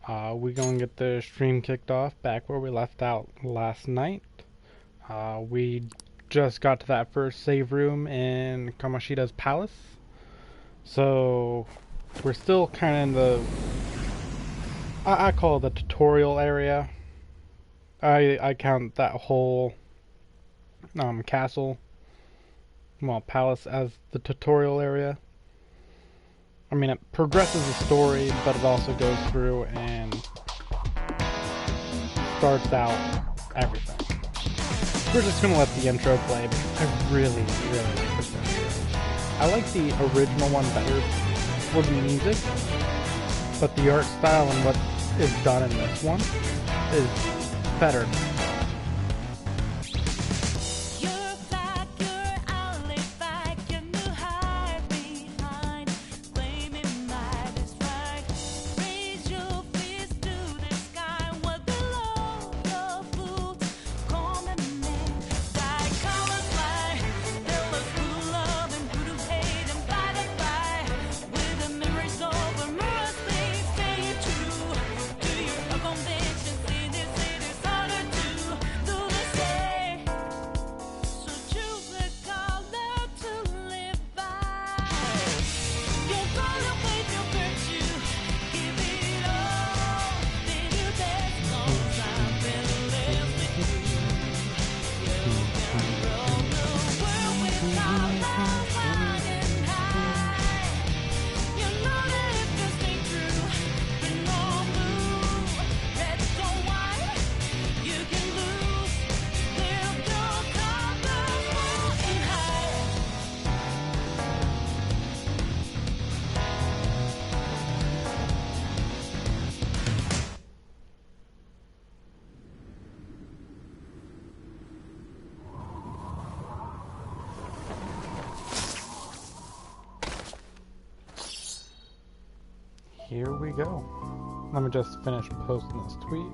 We're gonna get the stream kicked off back where we left out last night. We just got to that first save room in Kamoshida's palace. So we're still kind of in the I call it the tutorial area. I count that whole castle, well, palace as the tutorial area. I mean, it progresses the story, but it also goes through and starts out everything. We're just gonna let the intro play because I really like this intro. I like the original one better for the music, but the art style and what is done in this one is better. Here we go. Let me just finish posting this tweet.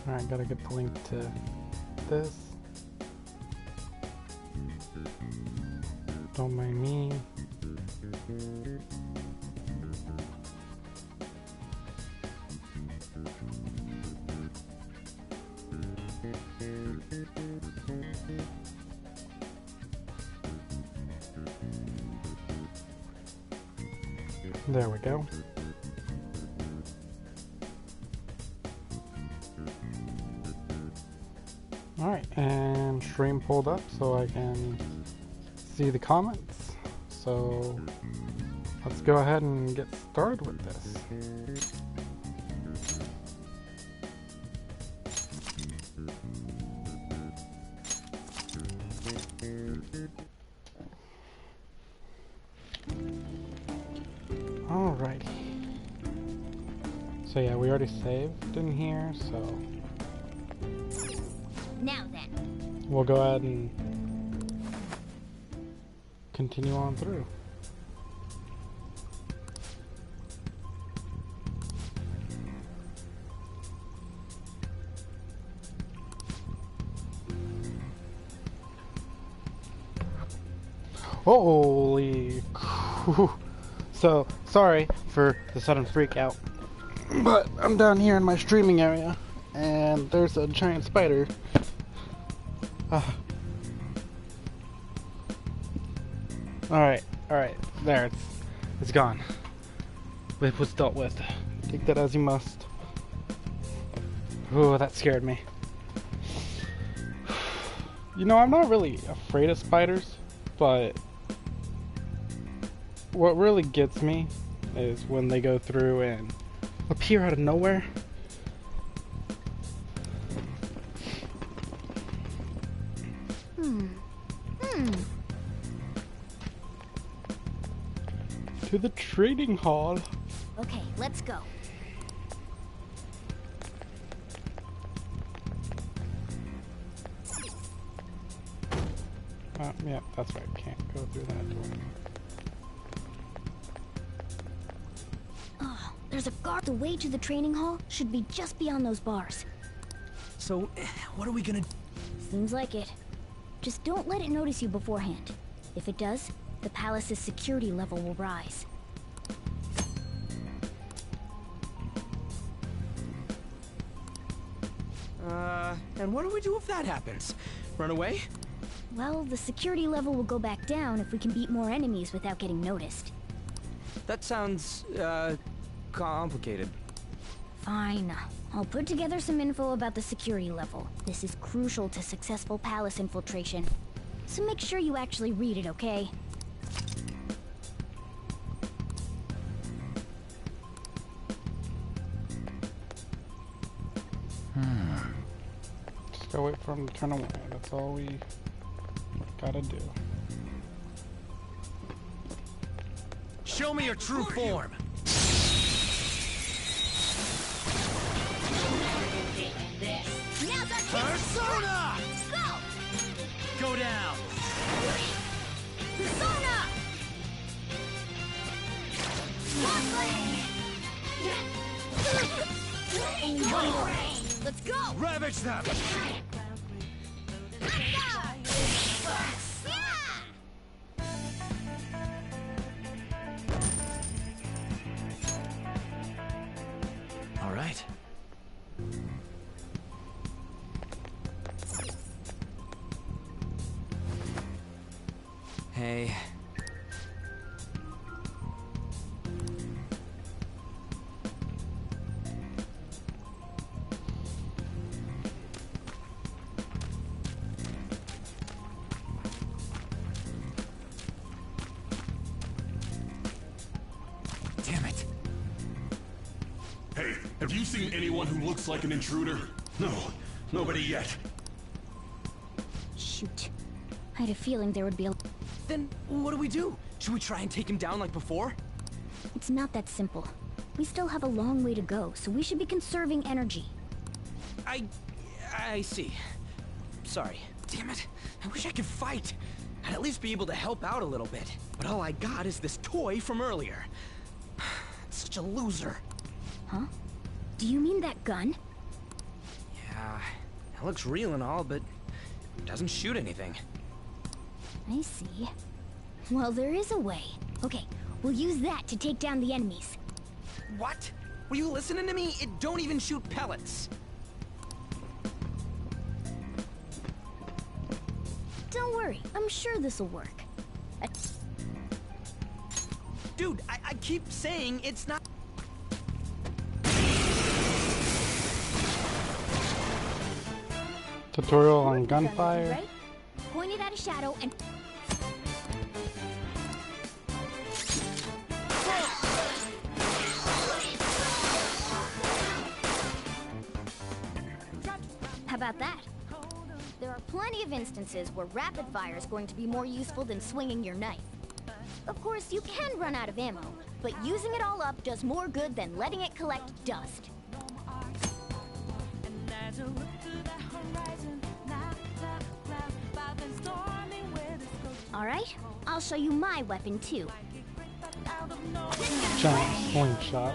Alright, gotta get the link to this. Don't mind me. There we go. Alright, and stream pulled up so I can see the comments. So let's go ahead and get started with this. Alrighty. So yeah, we already saved in here, so now then, we'll go ahead and continue on through. Holy So, sorry for the sudden freak out, but I'm down here in my streaming area and there's a giant spider. Alright, there, it's gone. It was dealt with. Take that as you must. Oh, that scared me. You know, I'm not really afraid of spiders, but what really gets me is when they go through and appear out of nowhere. To the trading hall. Okay, let's go. Yeah, that's right. Can't go through that door. Oh, there's a guard. The way to the training hall should be just beyond those bars. So, what are we gonna... Seems like it. Just don't let it notice you beforehand. If it does, the palace's security level will rise. And what do we do if that happens? Run away? Well, the security level will go back down if we can beat more enemies without getting noticed. That sounds, complicated. Fine. I'll put together some info about the security level. This is crucial to successful palace infiltration. So make sure you actually read it, okay? Just gotta wait for him to turn away. That's all we gotta do. Show me your true form! Now's our Persona! Go! Go down! Persona! Let's go! Ravage them! All right. Hey. Damn it. Hey, have you seen anyone who looks like an intruder? No, nobody yet. Shoot. I had a feeling there would be a... Then what do we do? Should we try and take him down like before? It's not that simple. We still have a long way to go, so we should be conserving energy. I see. Sorry. Damn it. I wish I could fight. I'd at least be able to help out a little bit. But all I got is this toy from earlier. Such a loser. Huh? Do you mean that gun? Yeah, it looks real and all, but it doesn't shoot anything. I see. Well, there is a way. Okay, we'll use that to take down the enemies. What? Were you listening to me? It don't even shoot pellets. Don't worry, I'm sure this'll work. Dude, I keep saying it's not... Tutorial on One gun, gunfire. right? Point it at a shadow and... How about that? There are plenty of instances where rapid fire is going to be more useful than swinging your knife. Of course, you can run out of ammo, but using it all up does more good than letting it collect dust. Alright, I'll show you my weapon too. Giant slingshot.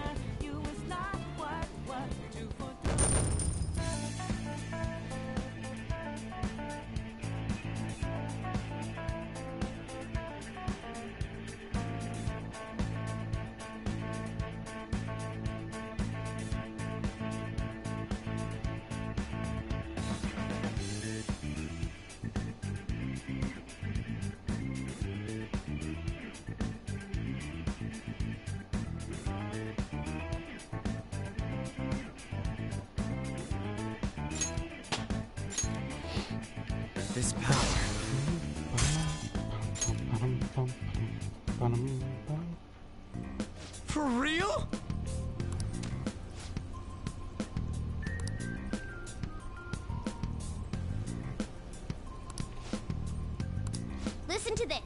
This power. For real? Listen to this.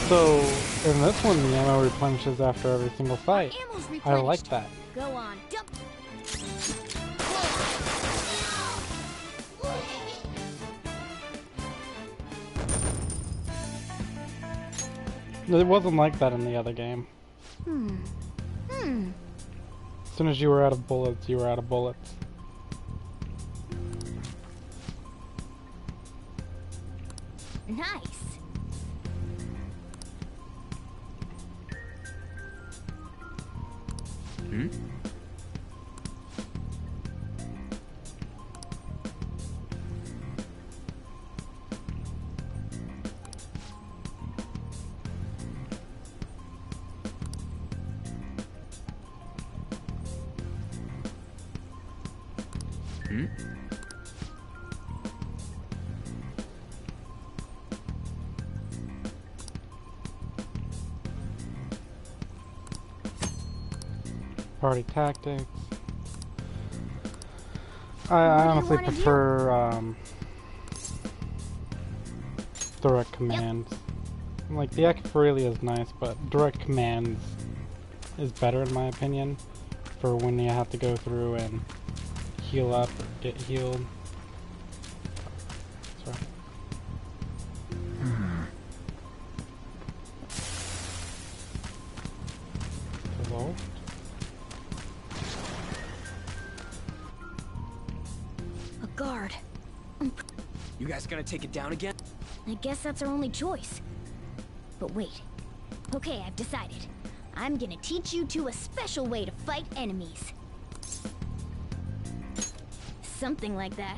So, in this one, the ammo replenishes after every single fight. Ammo's I replenished. like that. Go on, dump. It wasn't like that in the other game. As soon as you were out of bullets, you were out of bullets. Nice. Party tactics. I honestly wanna do? prefer direct commands. Like the Echopharelia is nice, but direct commands is better in my opinion for when you have to go through and heal up or get healed. Sorry. Evolved. A guard. You guys gonna take it down again? I guess that's our only choice. But wait. Okay, I've decided. I'm gonna teach you two a special way to fight enemies. Something like that.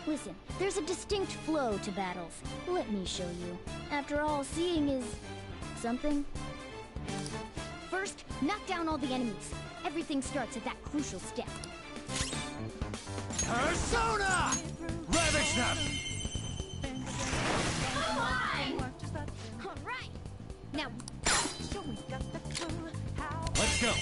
Listen, there's a distinct flow to battles. Let me show you. After all, seeing is... something. First, knock down all the enemies. Everything starts at that crucial step. Persona! Ravage them! Come on! Alright! Now... Let's go!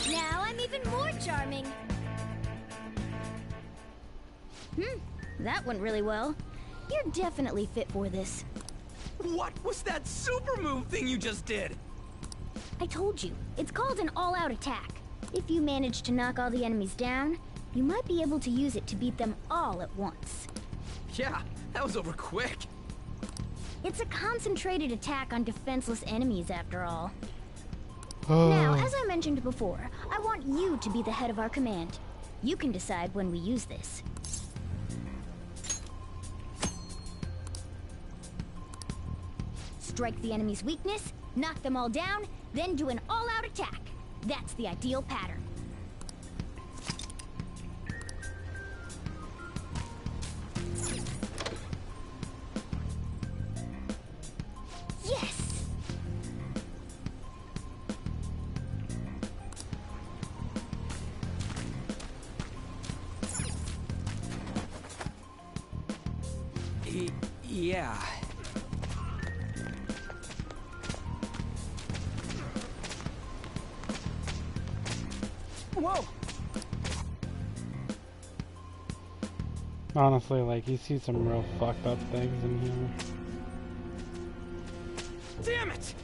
Now I'm even more charming. That went really well. You're definitely fit for this. What was that super move thing you just did? I told you, it's called an all-out attack. If you manage to knock all the enemies down, you might be able to use it to beat them all at once. Yeah, that was over quick. It's a concentrated attack on defenseless enemies, after all. Now, as I mentioned before, I want you to be the head of our command. You can decide when we use this. Strike the enemy's weakness, knock them all down, then do an all-out attack. That's the ideal pattern. Yes! Yeah. Whoa! Honestly, like, you see some real fucked up things in here. Damn it!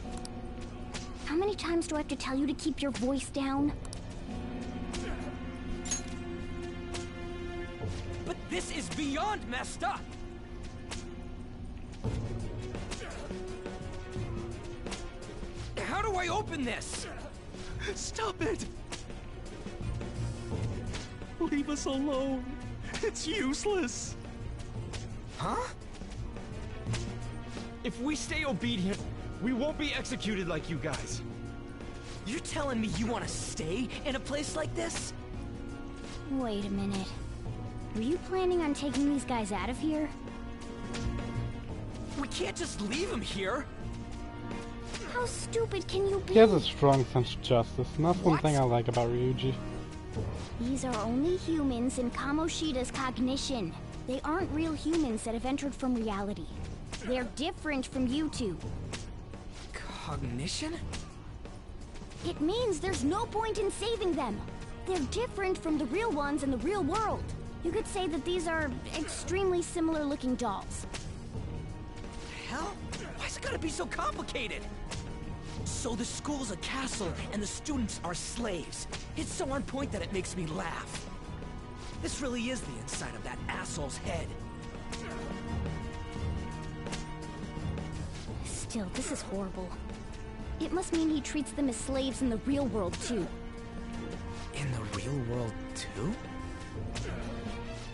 How many times do I have to tell you to keep your voice down? But this is beyond messed up! How do I open this? Stop it! Leave us alone. It's useless. Huh? If we stay obedient, we won't be executed like you guys. You're telling me you want to stay in a place like this? Wait a minute. Were you planning on taking these guys out of here? We can't just leave him here. How stupid can you be? He has a strong sense of justice, and that's one What? thing I like about Ryuji. These are only humans in Kamoshida's cognition. They aren't real humans that have entered from reality. They're different from you two. Cognition? It means there's no point in saving them. They're different from the real ones in the real world. You could say that these are extremely similar looking dolls. Hell? Why's it gotta be so complicated? So the school's a castle and the students are slaves. It's so on point that it makes me laugh. This really is the inside of that asshole's head. Still, this is horrible. It must mean he treats them as slaves in the real world, too. In the real world, too?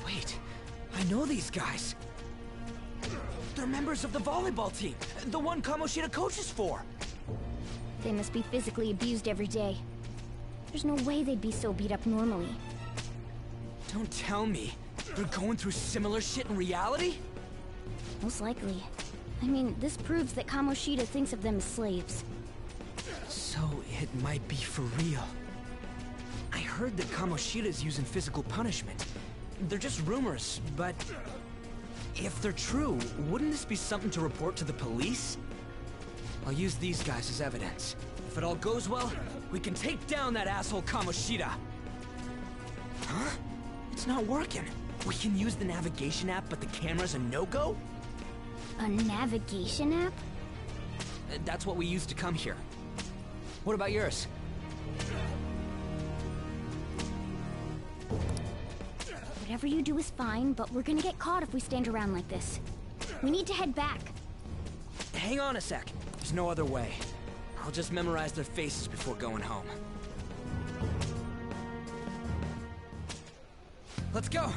Wait, I know these guys. They're members of the volleyball team, the one Kamoshida coaches for. They must be physically abused every day. There's no way they'd be so beat up normally. Don't tell me. They're going through similar shit in reality? Most likely. I mean, this proves that Kamoshida thinks of them as slaves. So it might be for real. I heard that Kamoshida's using physical punishment. They're just rumors, but if they're true, wouldn't this be something to report to the police? I'll use these guys as evidence. If it all goes well, we can take down that asshole Kamoshida. Huh? It's not working. We can use the navigation app, but the camera's a no-go? A navigation app? That's what we used to come here. What about yours? Whatever you do is fine, but we're gonna get caught if we stand around like this. We need to head back. Hang on a sec. There's no other way. I'll just memorize their faces before going home. Let's go!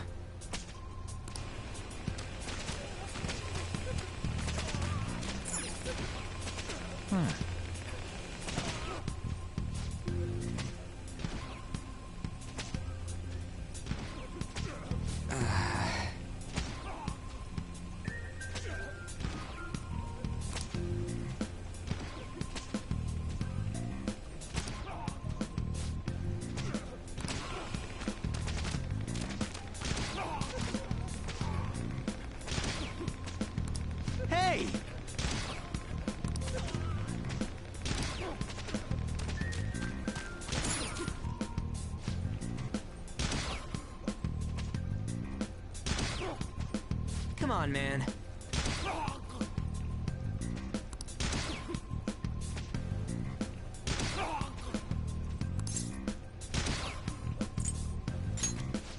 Hey! Come on, man.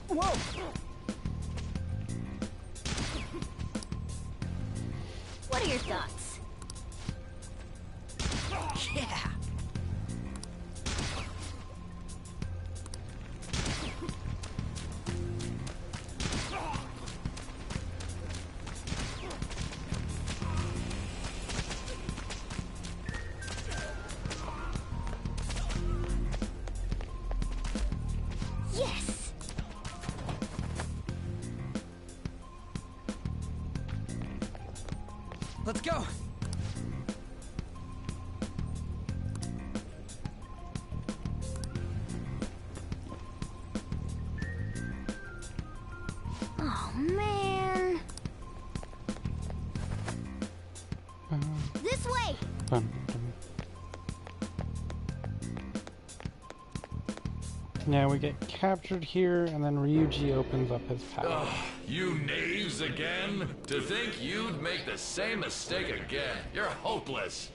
Whoa! What are your thoughts? Yeah! Yes! Let's go! Oh, man. This way! Yeah, we get captured here, and then Ryuji opens up his palace. Ugh, you knaves again? To think you'd make the same mistake again. You're hopeless.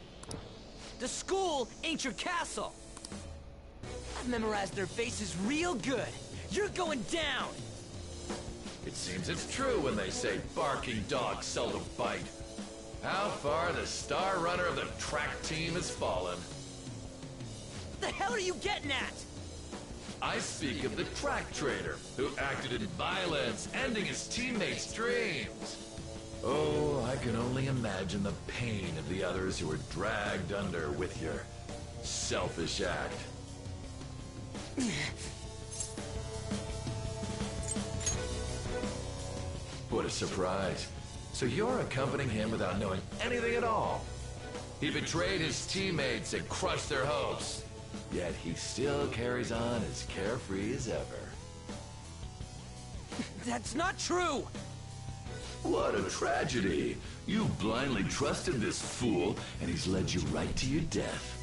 The school ain't your castle! I've memorized their faces real good. You're going down! It seems it's true when they say barking dogs seldom bite. How far the star runner of the track team has fallen. What the hell are you getting at? I speak of the track trader, who acted in violence, ending his teammates' dreams. Oh, I can only imagine the pain of the others who were dragged under with your selfish act. What a surprise. So you're accompanying him without knowing anything at all. He betrayed his teammates and crushed their hopes. Yet he still carries on as carefree as ever. That's not true! What a tragedy! You blindly trusted this fool, and he's led you right to your death.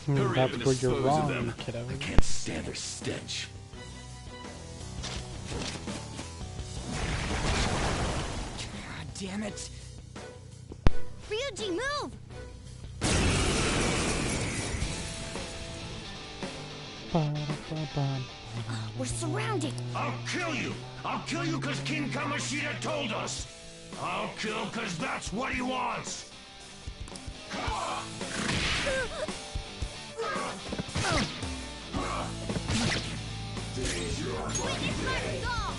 Hurry up That's and where you're dispose of wrong, them. kiddo. I can't stand their stench. God damn it! Ryuji, move! Ba-da-ba-ba. We're surrounded. I'll kill you! I'll kill you because King Kamoshida told us! I'll kill because that's what he wants! Witness my resolve!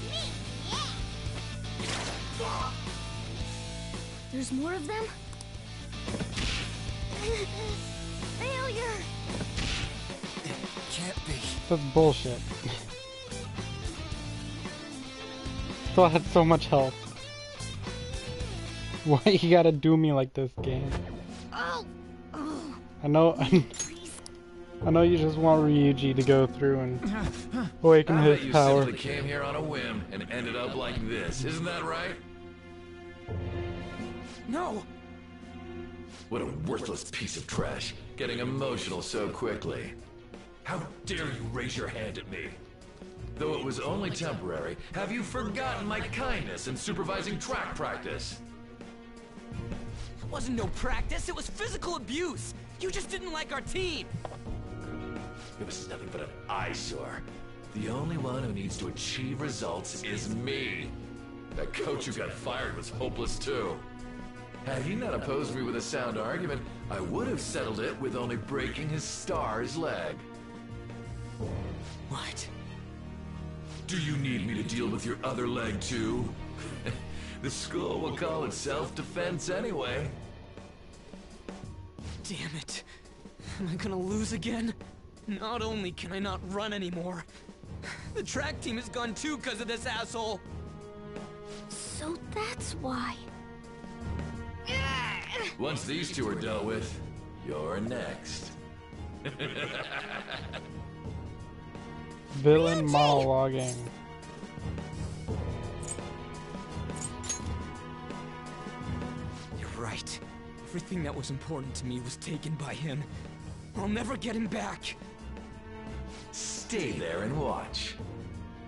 Me, yeah! There's more of them? Failure! Can't be. That's bullshit. Still had so much health. Why you gotta do me like this, game? Oh! Oh, I know please. I know you just want Ryuji to go through and awaken I bet his you power. simply came here on a whim and ended up like this. Isn't that right? No! What a worthless piece of trash, getting emotional so quickly. How dare you raise your hand at me? Though it was only temporary, have you forgotten my kindness in supervising track practice? It wasn't no practice, it was physical abuse! You just didn't like our team! It was nothing but an eyesore. The only one who needs to achieve results is me. That coach who got fired was hopeless too. Had he not opposed me with a sound argument, I would have settled it with only breaking his star's leg. What? Do you need me to deal with your other leg too? The school will call it self-defense anyway. Damn it. Am I gonna lose again? Not only can I not run anymore, the track team is gone too because of this asshole! So that's why. Once these two are dealt with, you're next. Villain monologuing. You're right. Everything that was important to me was taken by him. I'll never get him back. Stay there and watch.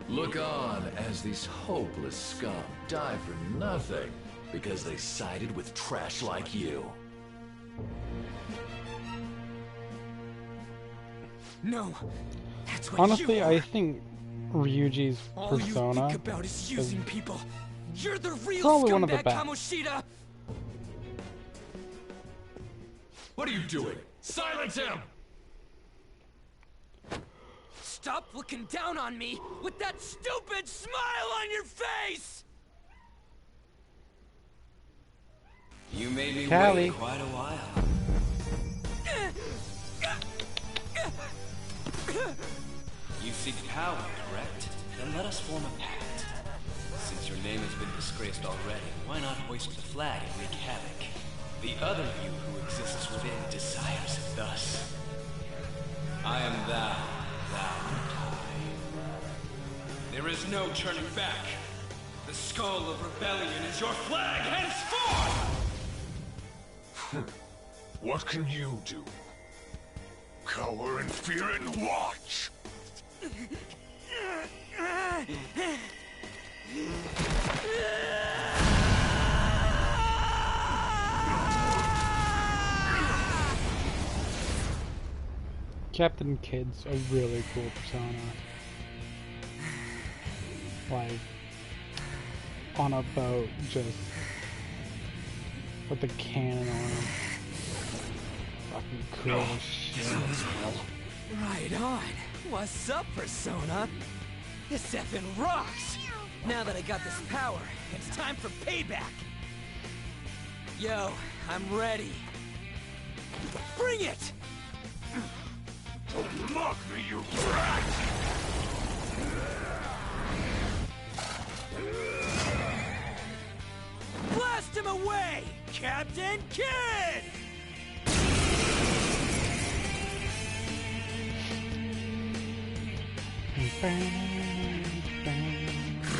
Look on as these hopeless scum die for nothing because they sided with trash like you. No. That's what Honestly, you are. I think Ryuji's All persona you think about is using people. You're the real probably one of the scumbag, best. Kamoshida! What are you doing? Silence him! Stop looking down on me with that stupid smile on your face! You made me Callie. wait quite a while. You seek power, correct? Then let us form a pact. Since your name has been disgraced already, why not hoist the flag and wreak havoc? The other you who exists within desires it thus. I am thou, thou I. There is no turning back. The skull of rebellion is your flag henceforth! What can you do? Cower in fear and watch! Captain Kid's a really cool persona. Like, on a boat, just with a cannon on him. Fucking cool as shit. Right on. What's up, Persona? This effing rocks! Now that I got this power, it's time for payback! Yo, I'm ready. Bring it! Don't mock me, you brat! Blast him away, Captain Kid!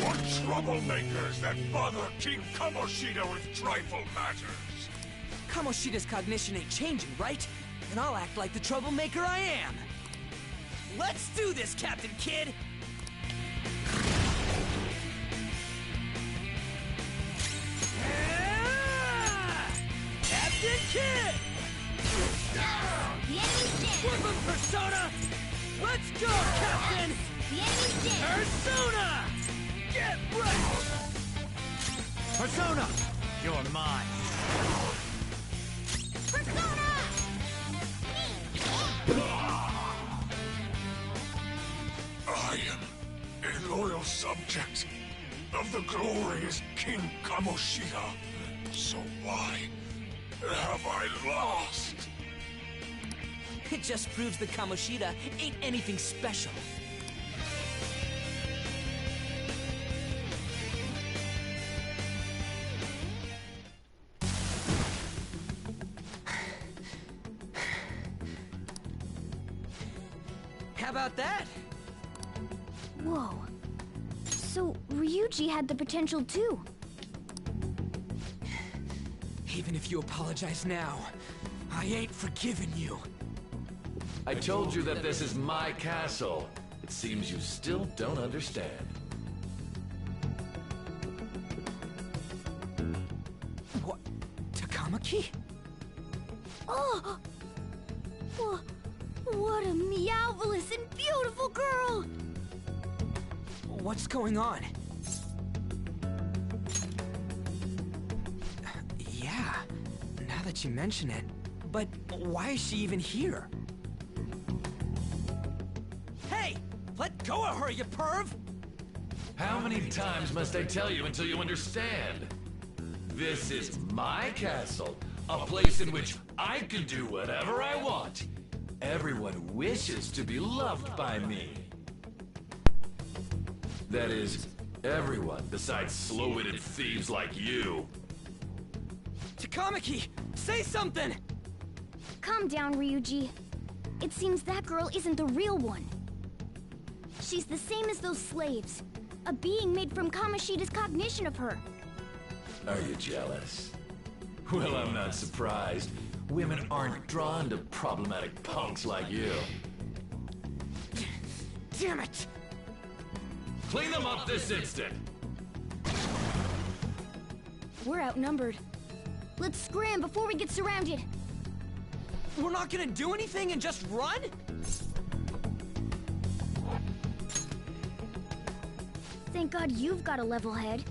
What troublemakers that bother King Kamoshida with trifle matters? Kamoshida's cognition ain't changing, right? And I'll act like the troublemaker I am. Let's do this, Captain Kidd! Captain Kidd! The enemy's dead. Weapon Persona! Let's go, Captain! The enemy's dead. Persona! Get right! Persona! You're mine. Persona! I am a loyal subject of the glorious King Kamoshida. So why have I lost? It just proves that Kamoshida ain't anything special. How about that? Whoa. So, Ryuji had the potential too. Even if you apologize now, I ain't forgiving you. I told you that this is my castle. It seems you still don't understand. What? Takamaki? Oh! What a meowvelous and beautiful girl! What's going on? Yeah, now that you mention it. But why is she even here? Hey! Let go of her, you perv! How many times must I tell you until you understand? This is my castle, a place in which I can do whatever I want. Everyone wishes to be loved by me. That is, everyone besides slow-witted thieves like you. Takamaki! Say something! Calm down, Ryuji. It seems that girl isn't the real one. She's the same as those slaves. A being made from Kamoshida's cognition of her. Are you jealous? Well, I'm not surprised. Women aren't drawn to problematic punks like you. Damn it! Clean them up this instant! We're outnumbered. Let's scram before we get surrounded. We're not gonna do anything and just run? Thank God you've got a level head.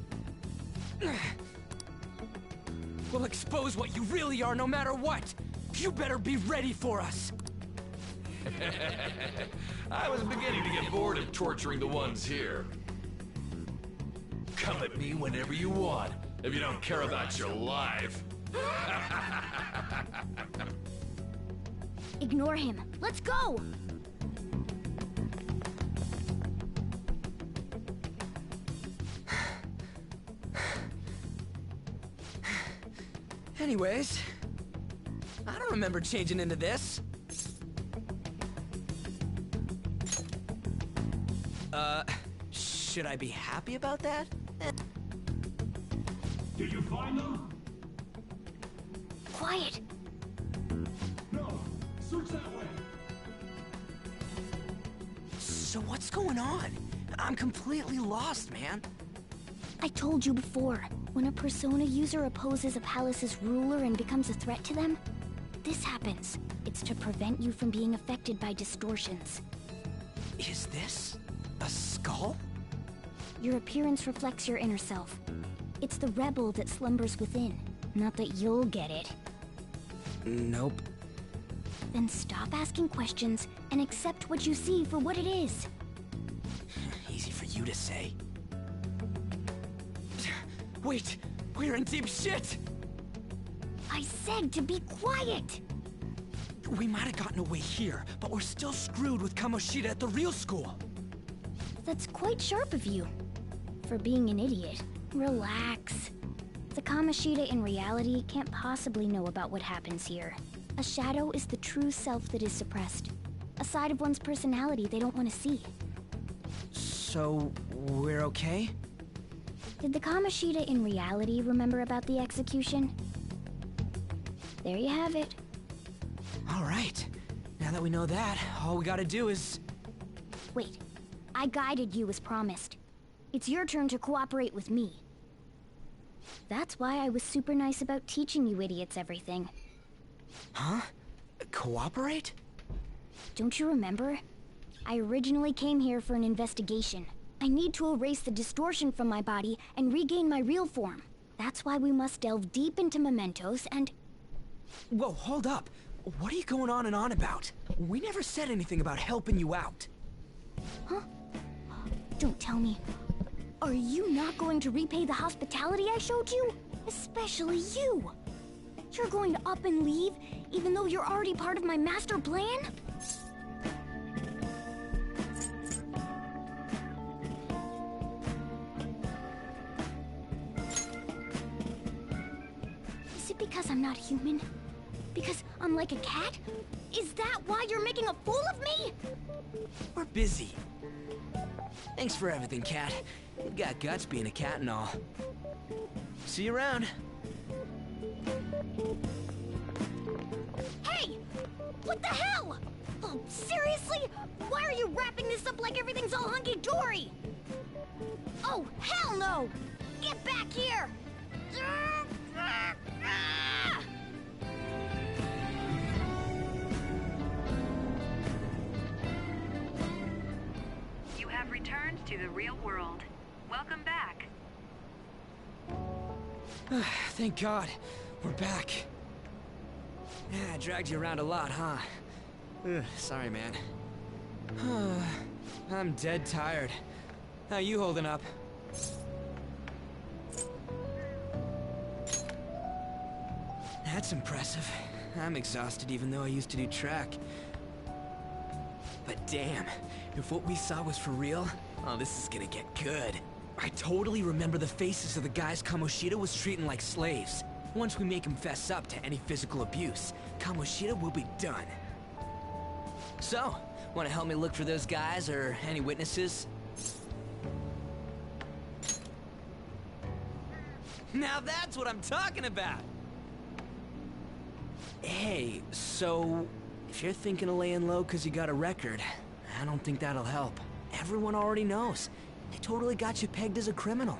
We'll expose what you really are no matter what! You better be ready for us! I was beginning to get bored of torturing the ones here. Come at me whenever you want, if you don't care about your life. Ignore him. Let's go! Anyways, I don't remember changing into this. Should I be happy about that? Did you find them? Quiet. No. Search that way. So what's going on? I'm completely lost, man. I told you before, when a Persona user opposes a palace's ruler and becomes a threat to them, this happens. It's to prevent you from being affected by distortions. Is this a skull? Your appearance reflects your inner self. It's the rebel that slumbers within, not that you'll get it. Nope. Then stop asking questions and accept what you see for what it is. Easy for you to say. Wait, we're in deep shit! I said to be quiet! We might have gotten away here, but we're still screwed with Kamoshida at the real school. That's quite sharp of you. For being an idiot. Relax. The Kamoshida in reality can't possibly know about what happens here. A shadow is the true self that is suppressed. A side of one's personality they don't want to see. So, we're okay? Did the Kamoshida in reality remember about the execution? There you have it. Alright. Now that we know that, all we gotta do is... Wait, I guided you as promised. It's your turn to cooperate with me. That's why I was super nice about teaching you idiots everything. Huh? Cooperate? Don't you remember? I originally came here for an investigation. I need to erase the distortion from my body and regain my real form. That's why we must delve deep into mementos and... Whoa, hold up. What are you going on and on about? We never said anything about helping you out. Huh? Don't tell me. Are you not going to repay the hospitality I showed you? Especially you! You're going to up and leave, even though you're already part of my master plan? Is it because I'm not human? Because I'm like a cat? Is that why you're making a fool of me? We're busy. Thanks for everything, Cat. You've got guts being a cat and all. See you around. Hey! What the hell? Oh, seriously? Why are you wrapping this up like everything's all hunky-dory? Oh, hell no! Get back here! You have returned to the real world. Welcome back. Thank God. We're back. Yeah, I dragged you around a lot, huh? Sorry, man. I'm dead tired. How you holding up? That's impressive. I'm exhausted even though I used to do track. But damn, if what we saw was for real, oh, this is gonna get good. I totally remember the faces of the guys Kamoshida was treating like slaves. Once we make him fess up to any physical abuse, Kamoshida will be done. So, wanna help me look for those guys or any witnesses? Now that's what I'm talking about! Hey, so... if you're thinking of laying low because you got a record, I don't think that'll help. Everyone already knows. They totally got you pegged as a criminal.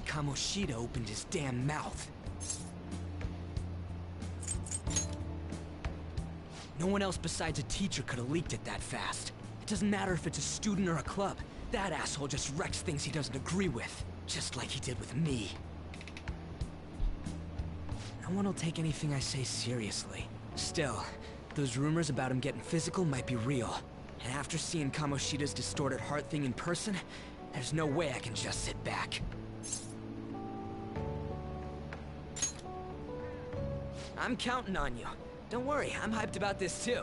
Kamoshida opened his damn mouth. No one else besides a teacher could have leaked it that fast. It doesn't matter if it's a student or a club. That asshole just wrecks things he doesn't agree with. Just like he did with me. No one will take anything I say seriously. Still, those rumors about him getting physical might be real. And after seeing Kamoshida's distorted heart thing in person, there's no way I can just sit back. I'm counting on you. Don't worry, I'm hyped about this too.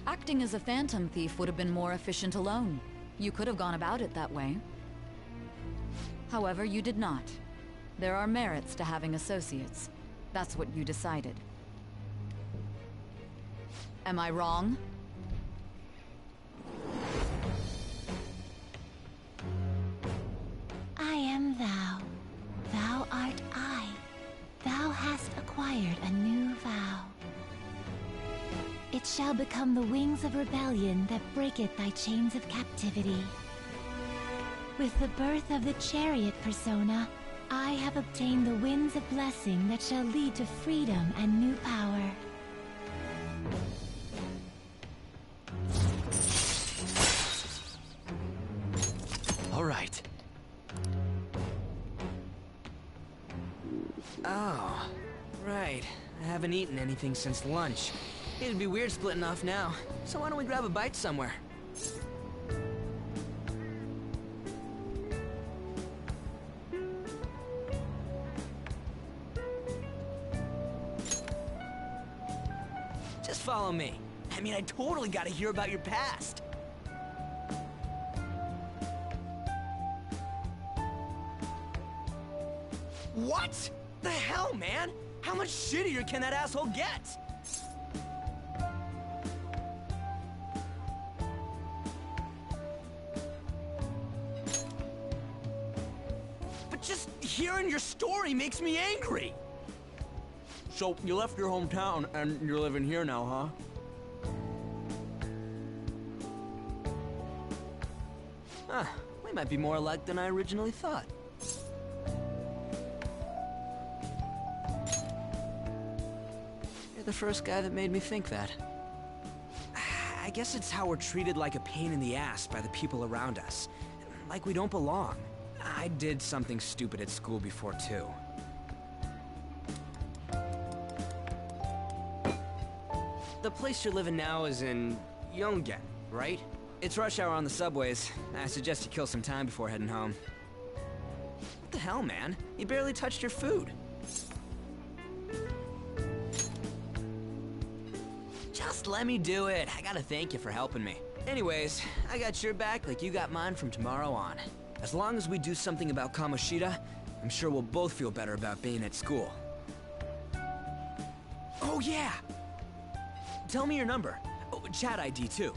Acting as a phantom thief would have been more efficient alone. You could have gone about it that way. However, you did not. There are merits to having associates. That's what you decided. Am I wrong? I am thou. Thou art I. Thou hast acquired a new vow. It shall become the wings of rebellion that breaketh thy chains of captivity. With the birth of the chariot persona, I have obtained the winds of blessing that shall lead to freedom and new power. All right. Oh, right. I haven't eaten anything since lunch. It'd be weird splitting off now, so why don't we grab a bite somewhere? Just follow me. I mean, I totally gotta hear about your past. What? The hell, man? How much shittier can that asshole get? But just hearing your story makes me angry. So, you left your hometown and you're living here now, huh? Huh, we might be more alike than I originally thought. You're the first guy that made me think that. I guess it's how we're treated like a pain in the ass by the people around us. Like we don't belong. I did something stupid at school before, too. The place you're living now is in Yongen, right? It's rush hour on the subways. I suggest you kill some time before heading home. What the hell, man? You barely touched your food. Just let me do it. I gotta thank you for helping me. Anyways, I got your back like you got mine from tomorrow on. As long as we do something about Kamoshida, I'm sure we'll both feel better about being at school. Oh yeah! Tell me your number. Oh, chat ID too.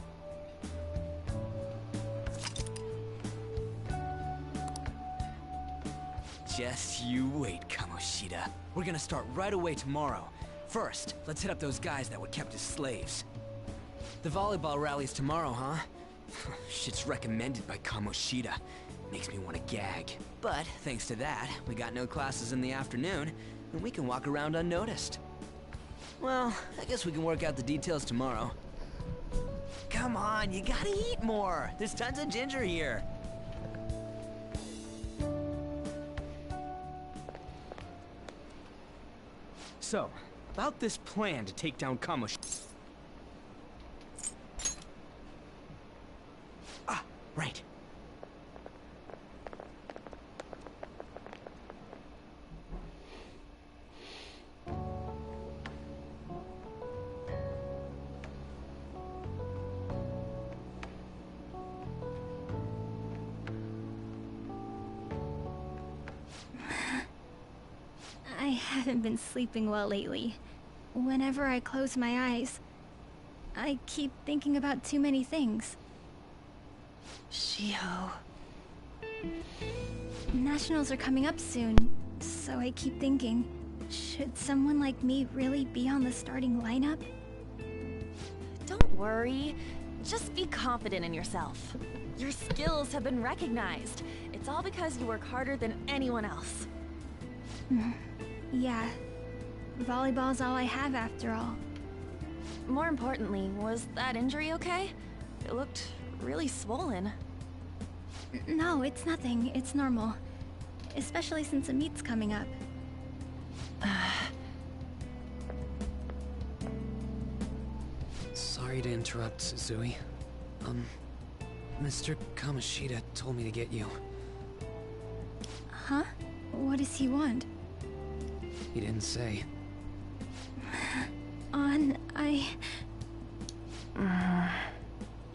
Just you wait, Kamoshida. We're gonna start right away tomorrow. First, let's hit up those guys that were kept as slaves. The volleyball rally's tomorrow, huh? Shit's recommended by Kamoshida. Makes me want to gag. But thanks to that, we got no classes in the afternoon, and we can walk around unnoticed. Well, I guess we can work out the details tomorrow. Come on, you gotta eat more! There's tons of ginger here! So, about this plan to take down Kamoshida. Ah, right. I haven't been sleeping well lately. Whenever I close my eyes, I keep thinking about too many things. Shiho. Nationals are coming up soon, so I keep thinking, should someone like me really be on the starting lineup? Don't worry. Just be confident in yourself. Your skills have been recognized. It's all because you work harder than anyone else. Yeah. Volleyball's all I have after all. More importantly, was that injury okay? It looked really swollen. No, it's nothing. It's normal. Especially since a meet's coming up. Sorry to interrupt, Suzui. Mr. Kamoshida told me to get you. Huh? What does he want? He didn't say.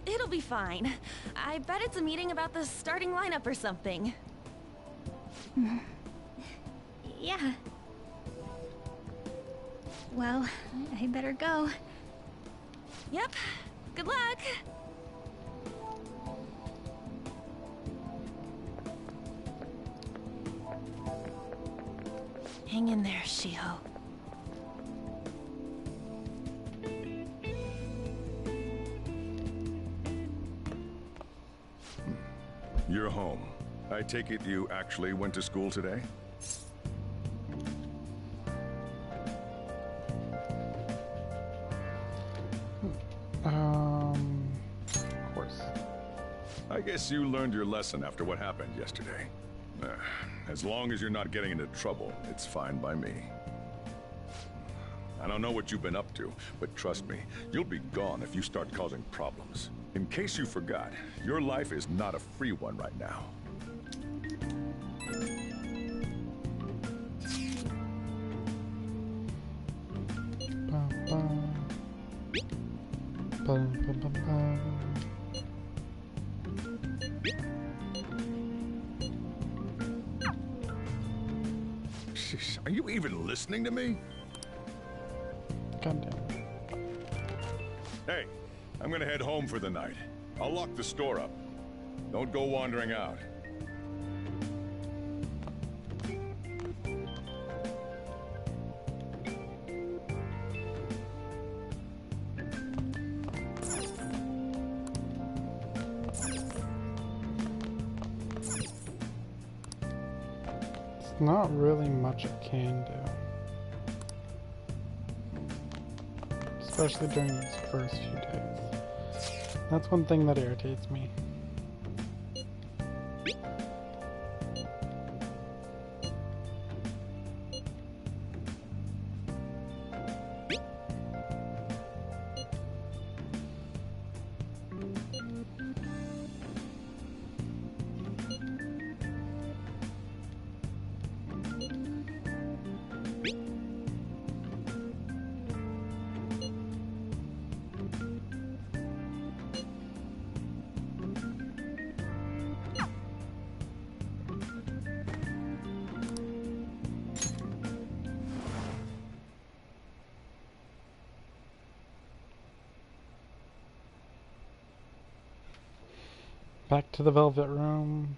It'll be fine. I bet it's a meeting about the starting lineup or something. Yeah. Well, I better go. Yep. Good luck! Hang in there, Shiho. You're home. I take it you actually went to school today? Of course. I guess you learned your lesson after what happened yesterday. As long as you're not getting into trouble, it's fine by me. I don't know what you've been up to, but trust me, you'll be gone if you start causing problems. In case you forgot, your life is not a free one right now. Bum, bum, bum, bum. Are you even listening to me? God damn. Hey, I'm gonna head home for the night. I'll lock the store up. Don't go wandering out. Not really much I can do. Especially during these first few days. That's one thing that irritates me. Back to the Velvet Room.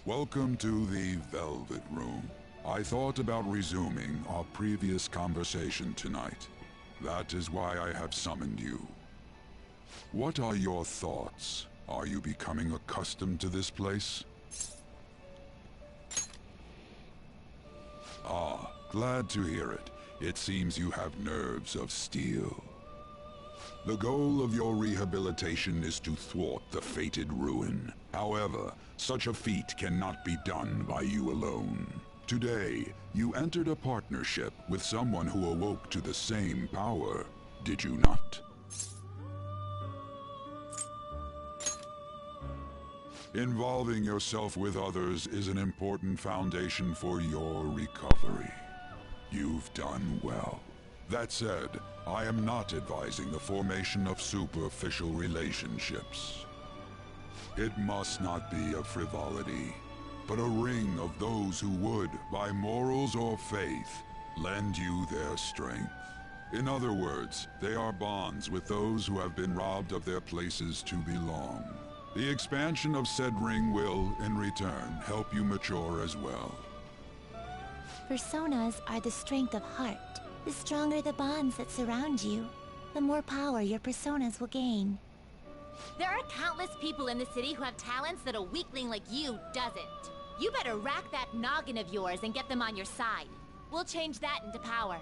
Welcome to the Velvet Room. I thought about resuming our previous conversation tonight. That is why I have summoned you. What are your thoughts? Are you becoming accustomed to this place? Ah, glad to hear it. It seems you have nerves of steel. The goal of your rehabilitation is to thwart the fated ruin. However, such a feat cannot be done by you alone. Today, you entered a partnership with someone who awoke to the same power, did you not? Involving yourself with others is an important foundation for your recovery. You've done well. That said, I am not advising the formation of superficial relationships. It must not be a frivolity, but a ring of those who would, by morals or faith, lend you their strength. In other words, they are bonds with those who have been robbed of their places to belong. The expansion of said ring will, in return, help you mature as well. Personas are the strength of heart. The stronger the bonds that surround you, the more power your personas will gain. There are countless people in the city who have talents that a weakling like you doesn't. You better rack that noggin of yours and get them on your side. We'll change that into power.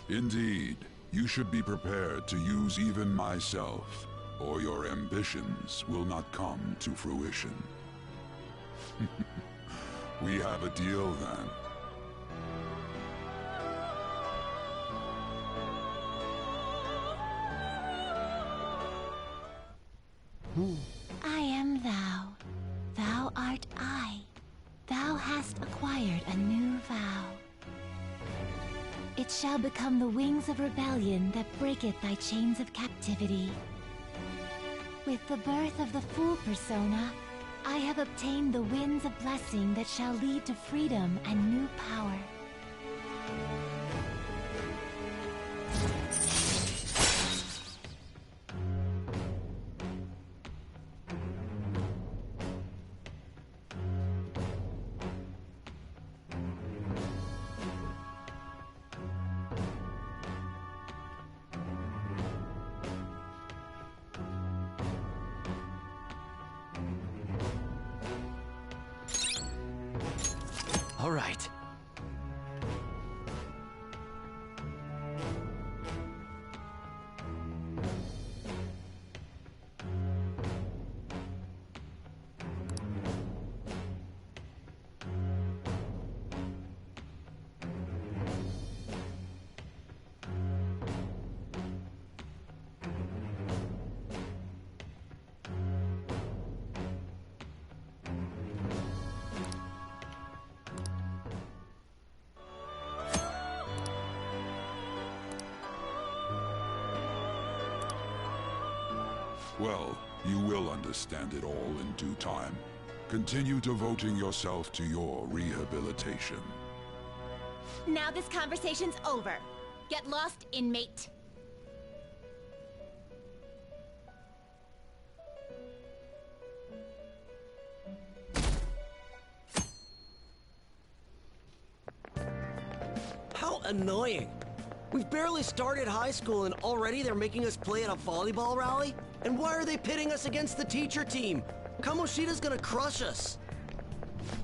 Indeed, you should be prepared to use even myself, or your ambitions will not come to fruition. We have a deal then. I am thou. Thou art I. Thou hast acquired a new vow. It shall become the wings of rebellion that breaketh thy chains of captivity. With the birth of the Fool persona, I have obtained the winds of blessing that shall lead to freedom and new power. All right. Well, you will understand it all in due time. Continue devoting yourself to your rehabilitation. Now this conversation's over. Get lost, inmate. How annoying. We've barely started high school and already they're making us play at a volleyball rally? And why are they pitting us against the teacher team? Kamoshida's gonna crush us.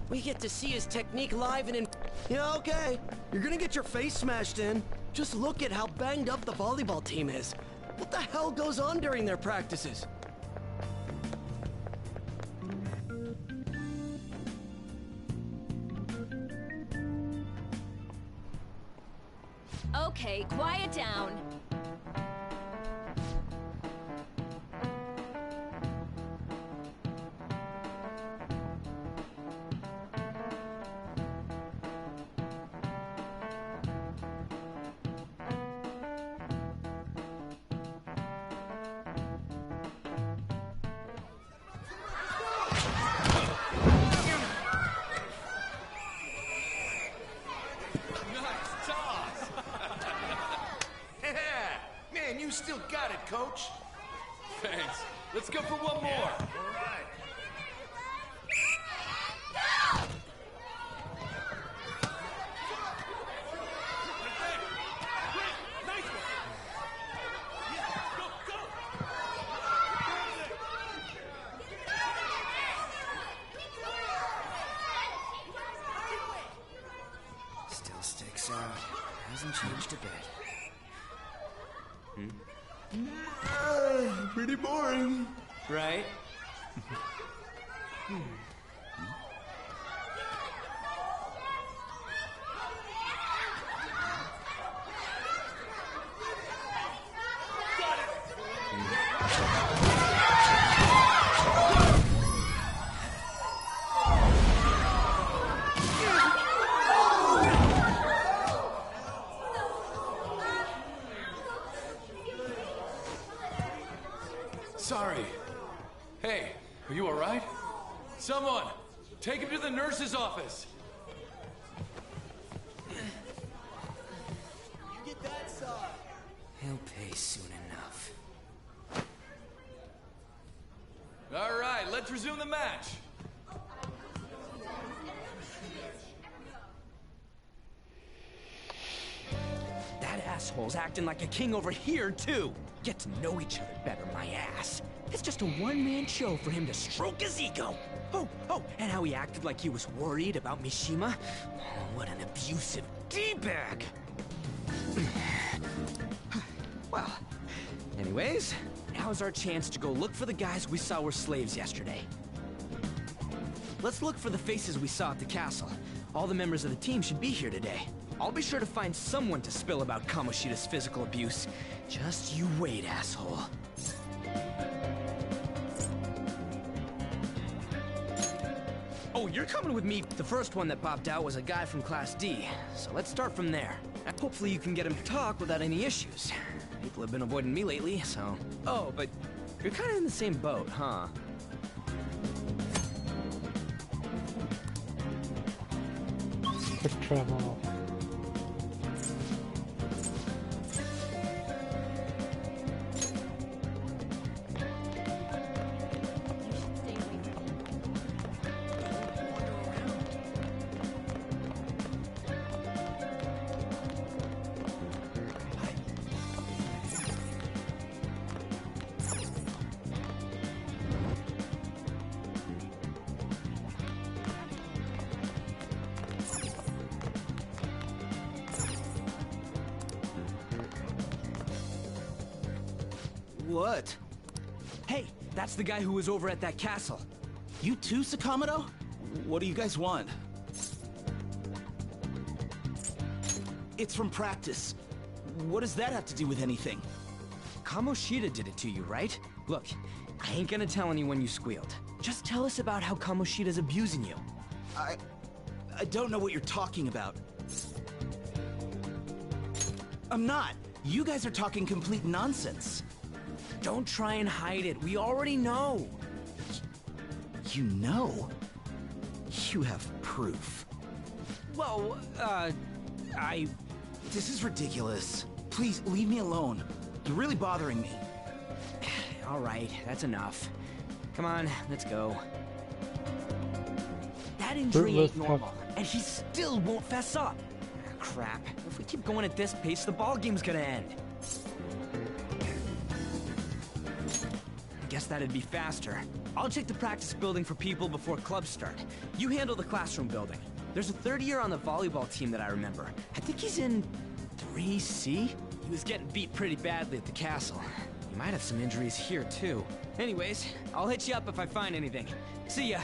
We get to see his technique live and in... Yeah, okay. You're gonna get your face smashed in. Just look at how banged up the volleyball team is. What the hell goes on during their practices? Okay, quiet down. You still got it, Coach. Thanks. Let's go for one more. All right. Still sticks out. Hasn't changed a bit. Pretty boring. Right? Sorry. Hey, are you all right? Someone, take him to the nurse's office. You get that side. He'll pay soon enough. All right, let's resume the match. That asshole's acting like a king over here, too. Get to know each other better, my ass. It's just a one-man show for him to stroke his ego. Oh, and how he acted like he was worried about Mishima. Oh, what an abusive D-bag. Well, anyways, now's our chance to go look for the guys we saw were slaves yesterday. Let's look for the faces we saw at the castle. All the members of the team should be here today. I'll be sure to find someone to spill about Kamoshida's physical abuse. Just you wait, asshole. Oh, you're coming with me. The first one that popped out was a guy from Class D, so let's start from there. Hopefully you can get him to talk without any issues. People have been avoiding me lately, so... Oh, but you're kind of in the same boat, huh? Quick travel. What? Hey, that's the guy who was over at that castle. You too, Sakamoto? What do you guys want? It's from practice. What does that have to do with anything? Kamoshida did it to you, right? Look, I ain't gonna tell anyone you squealed. Just tell us about how Kamoshida's abusing you. I don't know what you're talking about. I'm not. You guys are talking complete nonsense. Don't try and hide it. We already know. You know? You have proof. Well, This is ridiculous. Please, leave me alone. You're really bothering me. All right, that's enough. Come on, let's go. That injury ain't normal, and he still won't fess up. Crap. If we keep going at this pace, the ball game's gonna end. I guess that'd be faster. I'll check the practice building for people before clubs start. You handle the classroom building. There's a third year on the volleyball team that I remember. I think he's in 3C? He was getting beat pretty badly at the castle. He might have some injuries here, too. Anyways, I'll hit you up if I find anything. See ya!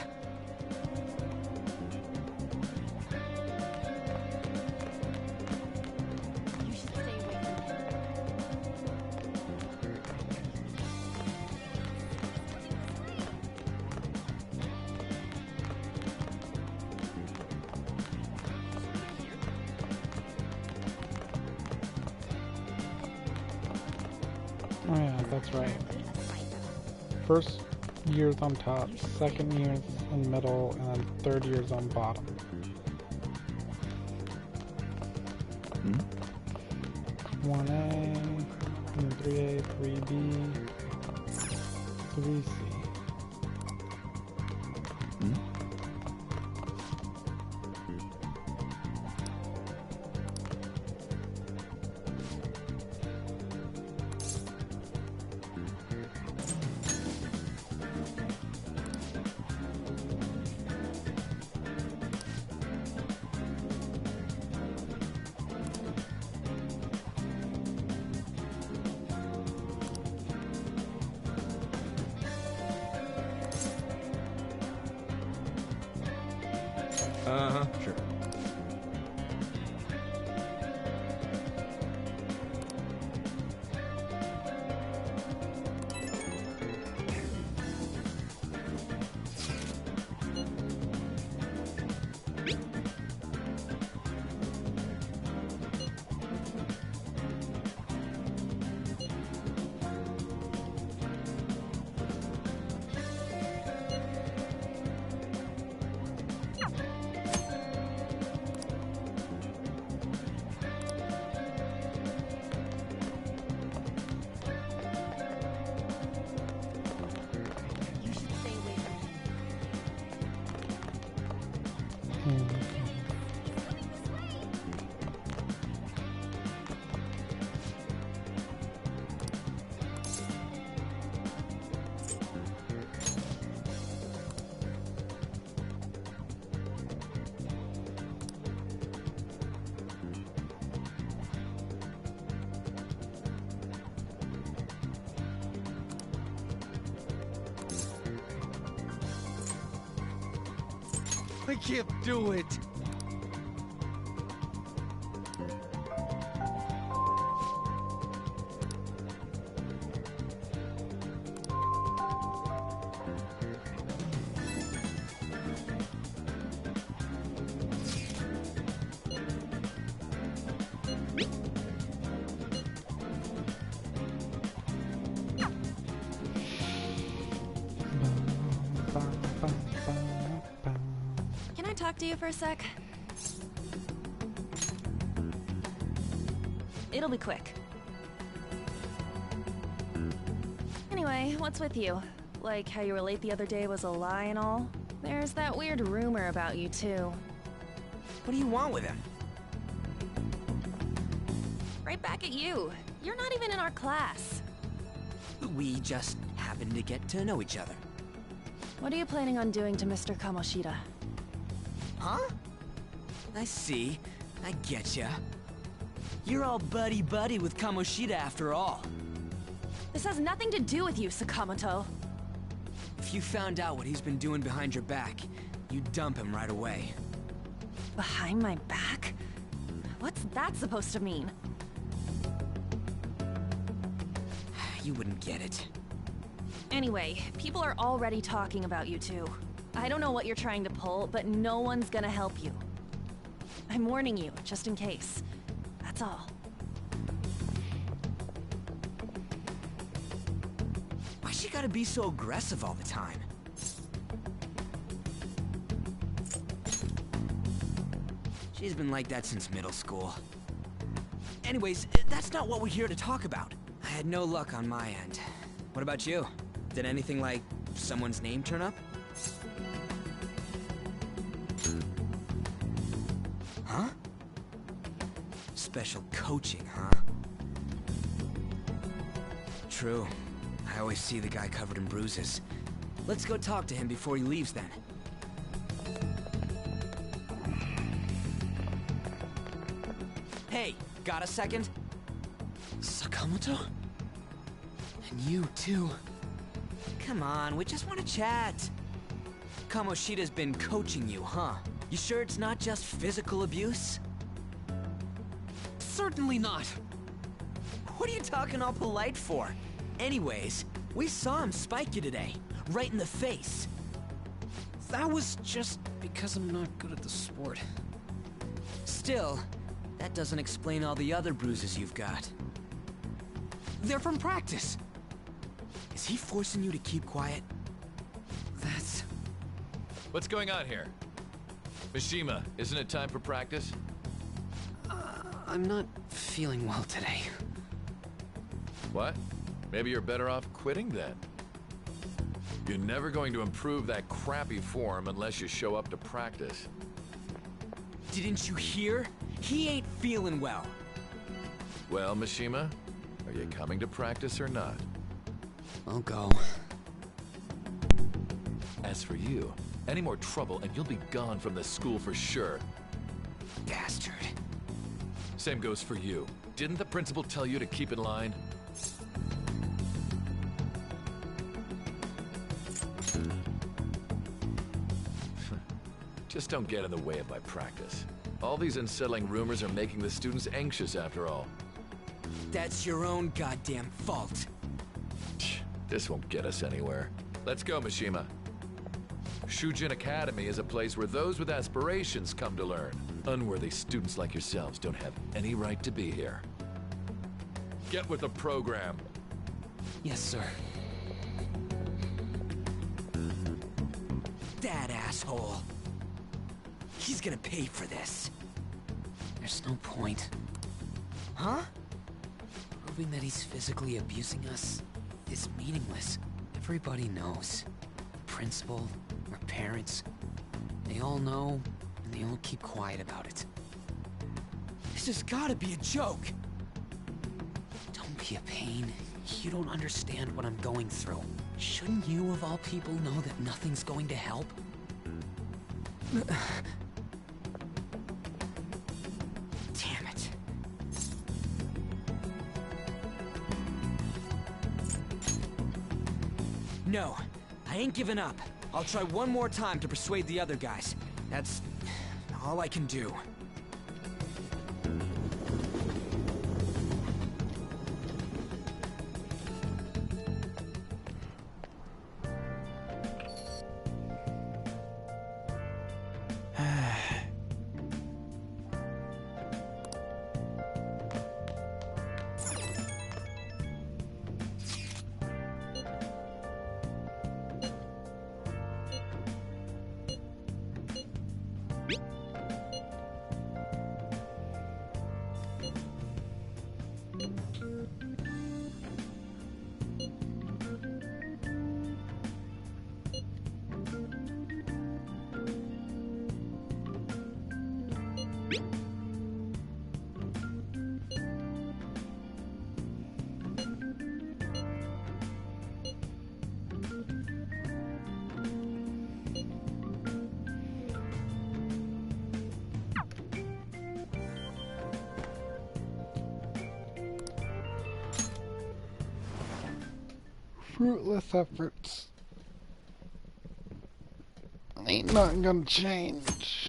Oh yeah, that's right. First year's on top, second year's in middle, and then third year's on bottom. 1A, 3A, 3B, 3C. Sure. I can't do it. Talk to you for a sec? It'll be quick. Anyway, what's with you? Like how you were late the other day was a lie and all? There's that weird rumor about you too. What do you want with him? Right back at you. You're not even in our class. We just happen to get to know each other. What are you planning on doing to Mr. Kamoshida? Huh? I see. I getcha. You're all buddy-buddy with Kamoshida after all. This has nothing to do with you, Sakamoto. If you found out what he's been doing behind your back, you'd dump him right away. Behind my back? What's that supposed to mean? You wouldn't get it. Anyway, people are already talking about you two. I don't know what you're trying to pull, but no one's gonna help you. I'm warning you, just in case. That's all. gotta be so aggressive all the time? She's been like that since middle school. Anyways, that's not what we're here to talk about. I had no luck on my end. What about you? Did anything like someone's name turn up? Huh? Special coaching, huh? True. I always see the guy covered in bruises. Let's go talk to him before he leaves then. Hey, got a second? Sakamoto? And you too. Come on, we just want to chat. Kamoshida's been coaching you, huh? You sure it's not just physical abuse? Certainly not. What are you talking all polite for? Anyways, we saw him spike you today, right in the face. That was just because I'm not good at the sport. Still, that doesn't explain all the other bruises you've got. They're from practice. Is he forcing you to keep quiet? That's... What's going on here? Mishima, isn't it time for practice? I'm not feeling well today. What? Maybe you're better off quitting then. You're never going to improve that crappy form unless you show up to practice. Didn't you hear? He ain't feeling well. Well, Mishima, are you coming to practice or not? I'll go. As for you, any more trouble and you'll be gone from this school for sure. Bastard. Same goes for you. Didn't the principal tell you to keep in line? Just don't get in the way of my practice. All these unsettling rumors are making the students anxious after all. That's your own goddamn fault. This won't get us anywhere. Let's go, Mishima. Shujin Academy is a place where those with aspirations come to learn. Unworthy students like yourselves don't have any right to be here. Get with the program. Yes, sir. That asshole. He's gonna pay for this. There's no point. Huh? Proving that he's physically abusing us is meaningless. Everybody knows. The principal, our parents, they all know, and they all keep quiet about it. This has gotta be a joke. Don't be a pain. You don't understand what I'm going through. Shouldn't you, of all people, know that nothing's going to help? Damn it. No, I ain't giving up. I'll try one more time to persuade the other guys. That's all I can do. Fruitless efforts ain't nothing gonna change.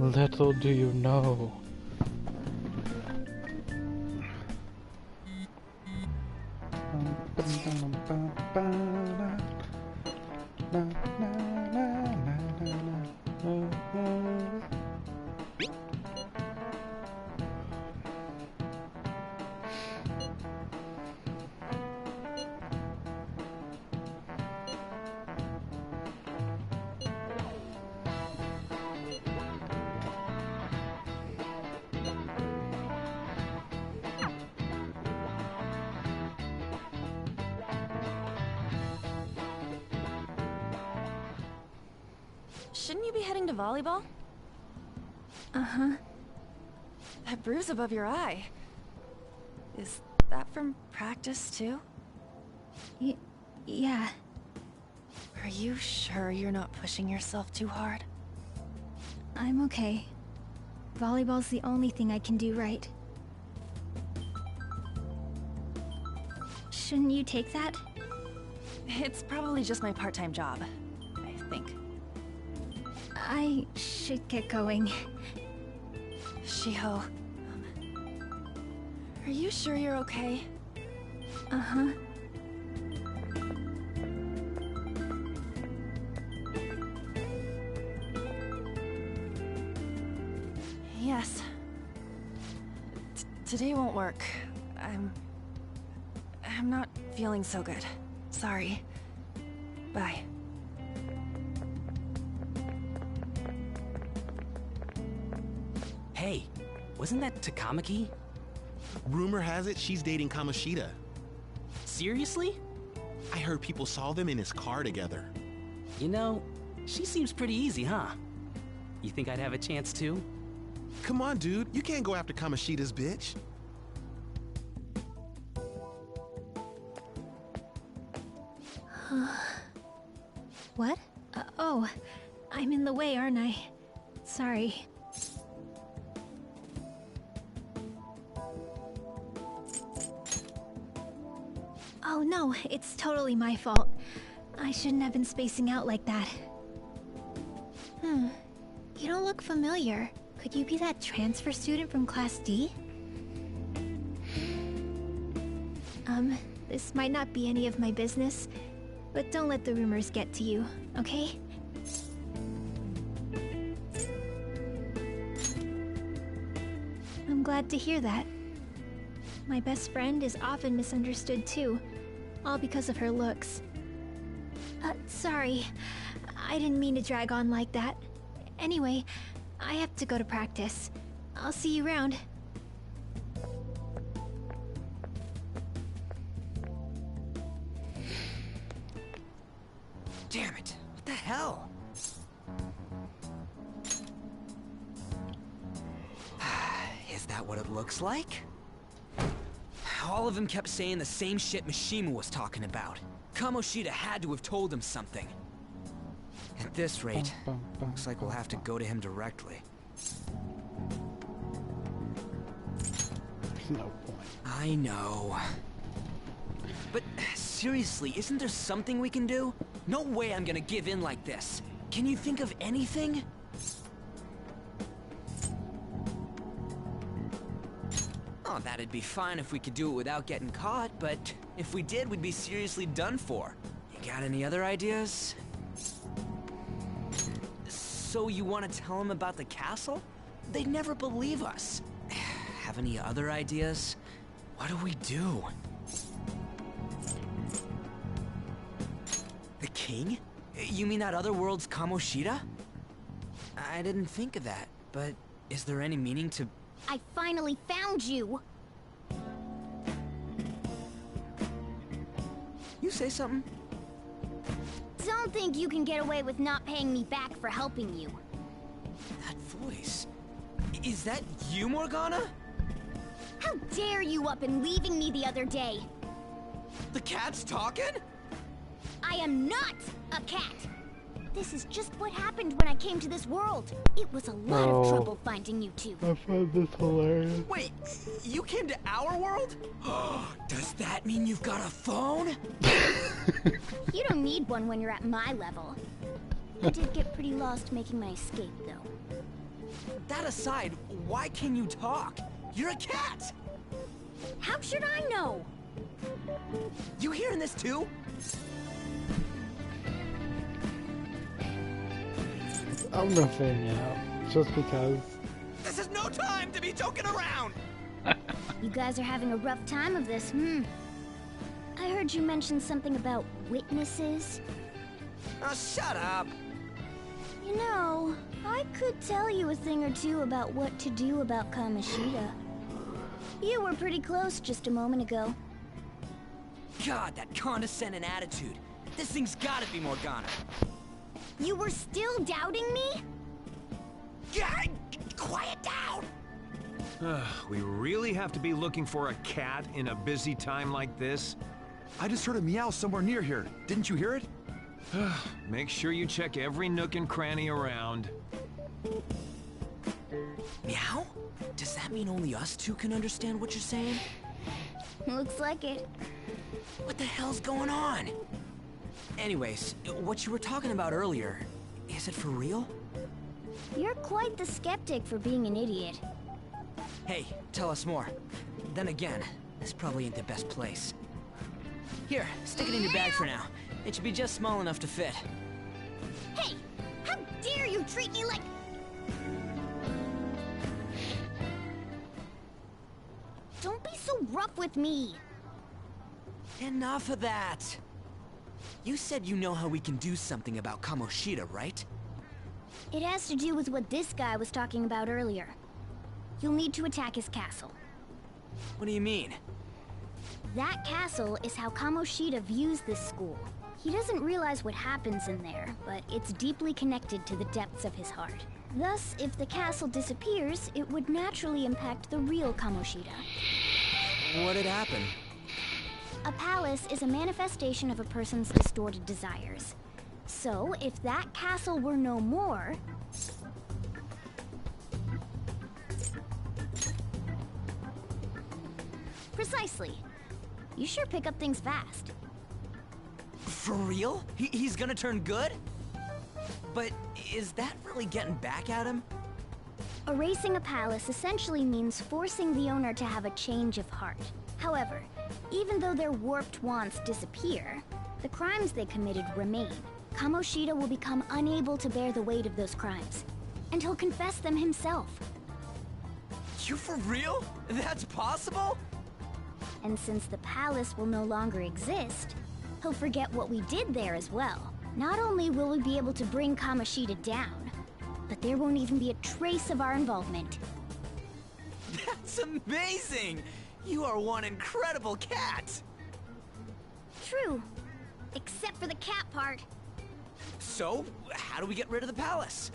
Little do you know. Shouldn't you be heading to volleyball? Uh-huh. That bruise above your eye. Is that from practice, too? Yeah. Are you sure you're not pushing yourself too hard? I'm okay. Volleyball's the only thing I can do right. Shouldn't you take that? It's probably just my part-time job, I think. I should get going. Shiho, are you sure you're okay? Uh-huh. Yes. Today won't work. I'm not feeling so good. Sorry. Bye. Hey, wasn't that Takamaki? Rumor has it she's dating Kamoshida. Seriously? I heard people saw them in his car together. You know, she seems pretty easy, huh? You think I'd have a chance too? Come on, dude. You can't go after Kamoshida's bitch. What? Oh, I'm in the way, aren't I? Sorry. Oh no, it's totally my fault. I shouldn't have been spacing out like that. You don't look familiar. Could you be that transfer student from Class D? This might not be any of my business, but don't let the rumors get to you, okay? I'm glad to hear that. My best friend is often misunderstood too, all because of her looks. Sorry. I didn't mean to drag on like that. Anyway, I have to go to practice. I'll see you around. Damn it! What the hell? Is that what it looks like? All of them kept saying the same shit Mishima was talking about. Kamoshida had to have told him something. At this rate, looks like we'll have to go to him directly. There's no point. I know. But seriously, isn't there something we can do? No way I'm gonna give in like this. Can you think of anything? Oh, that'd be fine if we could do it without getting caught, but if we did, we'd be seriously done for. You got any other ideas? So you want to tell them about the castle? They'd never believe us. Have any other ideas? What do we do? The king? You mean that other world's Kamoshida? I didn't think of that, but is there any meaning to... I finally found you! You say something? Don't think you can get away with not paying me back for helping you. That voice... Is that you, Morgana? How dare you up and leaving me the other day? The cat's talking? I am not a cat! This is just what happened when I came to this world. It was a lot of trouble finding you two. I find this hilarious. Wait, you came to our world? Does that mean you've got a phone? You don't need one when you're at my level. I did get pretty lost making my escape, though. That aside, why can you talk? You're a cat! How should I know? You hearing this too? I'm gonna say meow, just because. This is no time to be joking around! You guys are having a rough time of this, I heard you mention something about witnesses. Oh, shut up! You know, I could tell you a thing or two about what to do about Kamoshida. You were pretty close just a moment ago. God, that condescending attitude. This thing's gotta be Morgana. You were still doubting me? God, quiet down! We really have to be looking for a cat in a busy time like this? I just heard a meow somewhere near here. Didn't you hear it? Make sure you check every nook and cranny around. Meow? Does that mean only us two can understand what you're saying? Looks like it. What the hell's going on? Anyways, what you were talking about earlier, is it for real? You're quite the skeptic for being an idiot. Hey, tell us more. Then again, this probably ain't the best place. Here, stick it in your bag for now. It should be just small enough to fit. Hey! How dare you treat me like... Don't be so rough with me! Enough of that! You said you know how we can do something about Kamoshida, right? It has to do with what this guy was talking about earlier. You'll need to attack his castle. What do you mean? That castle is how Kamoshida views this school. He doesn't realize what happens in there, but it's deeply connected to the depths of his heart. Thus, if the castle disappears, it would naturally impact the real Kamoshida. What'd happen? A palace is a manifestation of a person's distorted desires. So, if that castle were no more... Precisely. You sure pick up things fast. For real? He's gonna turn good? But is that really getting back at him? Erasing a palace essentially means forcing the owner to have a change of heart. However, even though their warped wants disappear, the crimes they committed remain. Kamoshida will become unable to bear the weight of those crimes, and he'll confess them himself. You for real? That's possible? And since the palace will no longer exist, he'll forget what we did there as well. Not only will we be able to bring Kamoshida down, but there won't even be a trace of our involvement. That's amazing! You are one incredible cat! True. Except for the cat part. So, how do we get rid of the palace?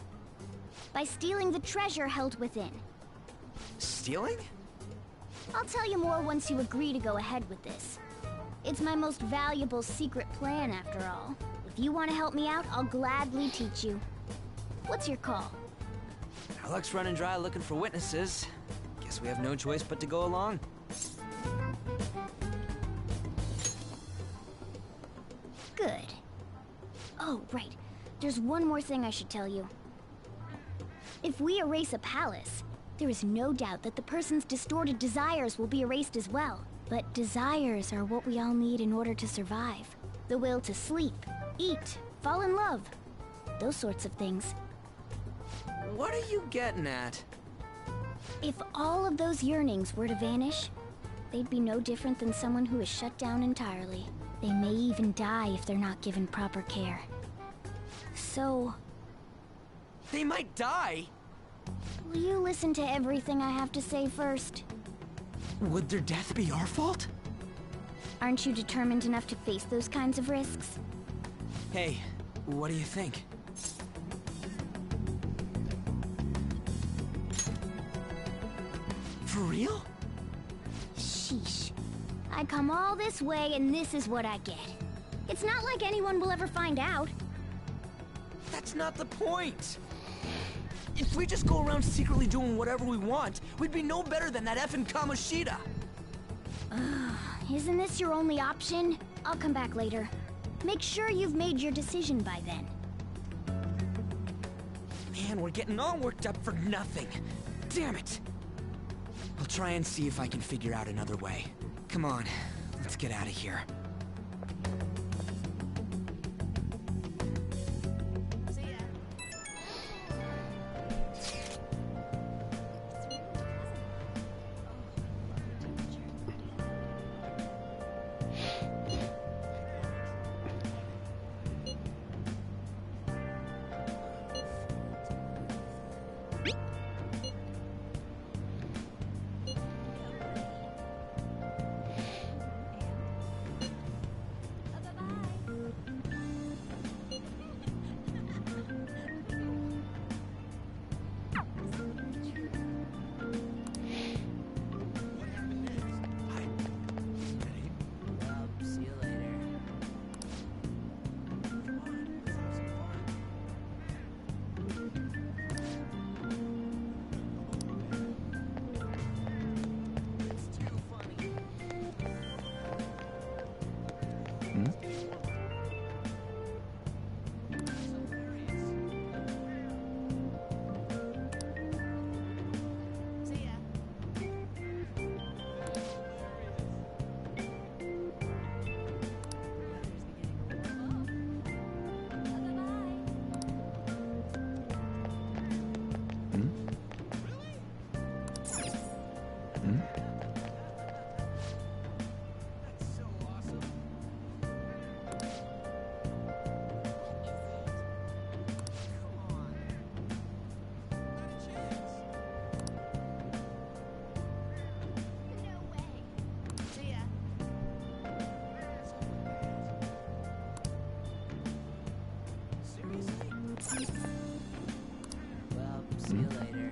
By stealing the treasure held within. Stealing? I'll tell you more once you agree to go ahead with this. It's my most valuable secret plan, after all. If you want to help me out, I'll gladly teach you. What's your call? Our luck's running dry looking for witnesses. Guess we have no choice but to go along. Good. Oh, right. There's one more thing I should tell you. If we erase a palace, there is no doubt that the person's distorted desires will be erased as well. But desires are what we all need in order to survive. The will to sleep, eat, fall in love. Those sorts of things. What are you getting at? If all of those yearnings were to vanish, they'd be no different than someone who is shut down entirely. They may even die if they're not given proper care. So... They might die? Will you listen to everything I have to say first? Would their death be our fault? Aren't you determined enough to face those kinds of risks? Hey, what do you think? For real? Sheesh. I come all this way and this is what I get. It's not like anyone will ever find out. That's not the point! If we just go around secretly doing whatever we want, we'd be no better than that effing Kamoshida! Isn't this your only option? I'll come back later. Make sure you've made your decision by then. Man, and we're getting all worked up for nothing. Damn it! I'll try and see if I can figure out another way. Come on, let's get out of here. Well, see you later.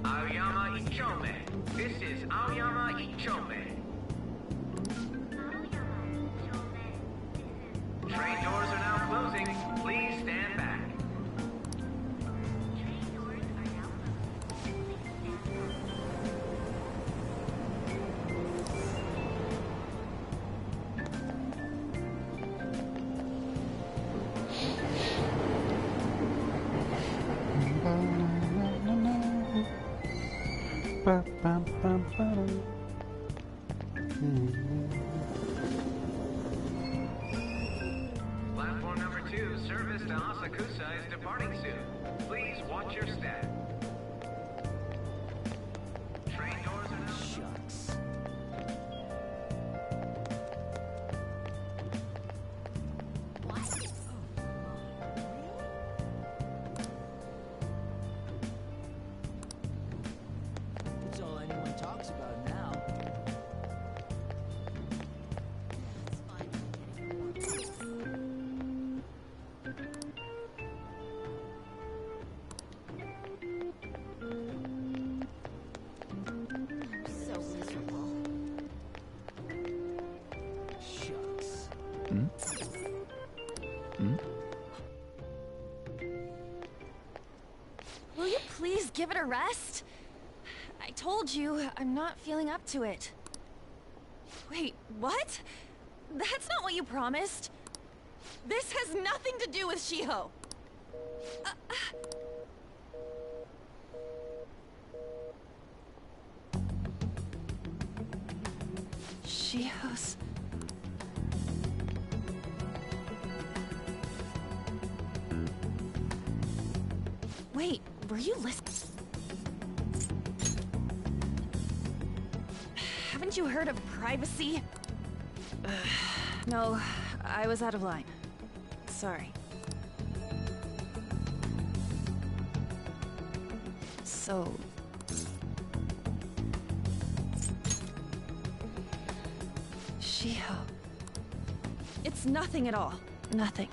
Aoyama Ichome. This is Aoyama Ichome. Train doors are now closing. Please stand back. Platform number 2, service to Asakusa is departing soon. Please watch your step. Train doors are now... Shucks. That's all anyone talks about now. So miserable. Shucks. Will you please give it a rest? I told you, I'm not feeling up to it. Wait, what? That's not what you promised. This has nothing to do with Shiho. Shiho's... Wait, were you listening? Haven't you heard of privacy? No, I was out of line. Sorry. So... Shiho... It's nothing at all. Nothing.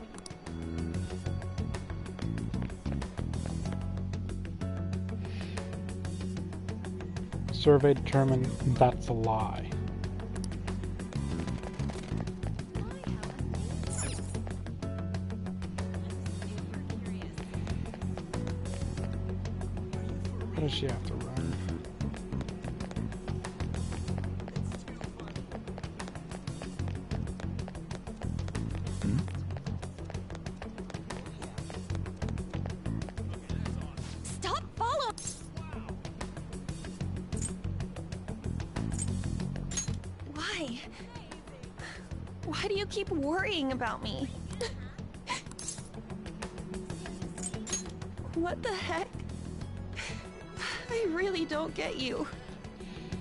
Survey determined that's a lie. What does she have to run? Why? Why do you keep worrying about me? What the heck? I really don't get you.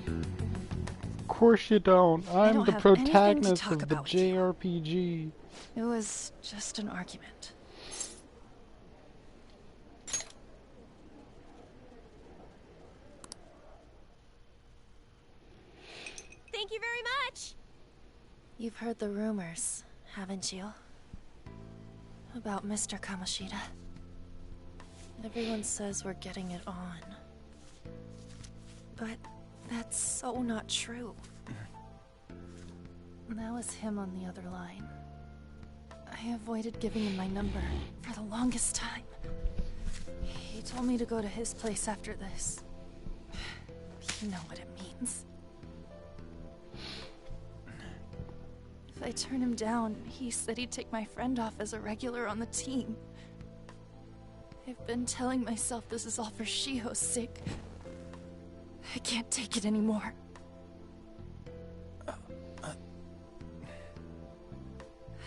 Of course you don't. I'm don't the have anything to protagonist talk of the about with you. JRPG. It was just an argument. Thank you very much! You've heard the rumors, haven't you? About Mr. Kamoshida. Everyone says we're getting it on. But that's so not true. That was him on the other line. I avoided giving him my number for the longest time. He told me to go to his place after this. You know what it means. If I turn him down, he said he'd take my friend off as a regular on the team. I've been telling myself this is all for Shiho's sake. I can't take it anymore.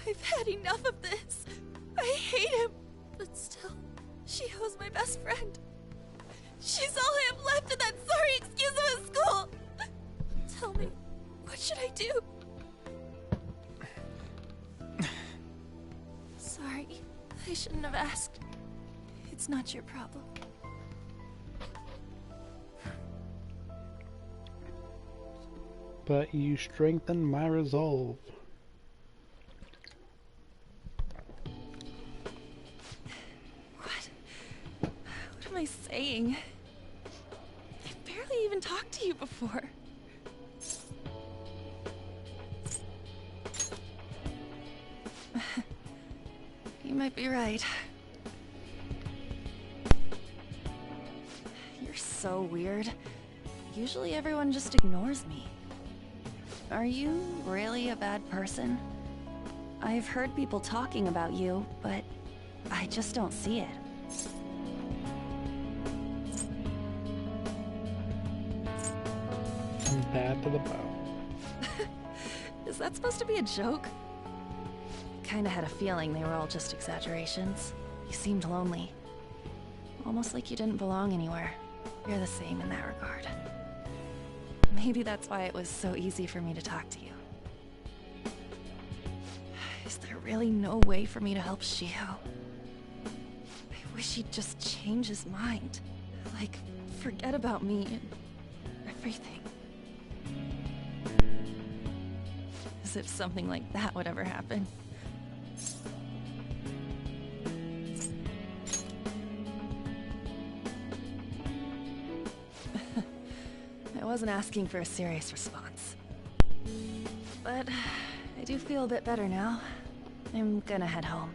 I've had enough of this. I hate him. But still, Shiho's my best friend. She's all I have left in that sorry excuse of a school. Tell me, what should I do? Sorry, I shouldn't have asked. It's not your problem. But you strengthened my resolve. What am I saying? I've barely even talked to you before. You might be right. You're so weird. Usually everyone just ignores me. Are you really a bad person? I've heard people talking about you, but I just don't see it. I'm bad to the bone. Is that supposed to be a joke? Kinda had a feeling they were all just exaggerations. You seemed lonely. Almost like you didn't belong anywhere. You're the same in that regard. Maybe that's why it was so easy for me to talk to you. Is there really no way for me to help Shiho? I wish he'd just change his mind. Like, forget about me and everything. As if something like that would ever happen. I wasn't asking for a serious response. But I do feel a bit better now. I'm gonna head home.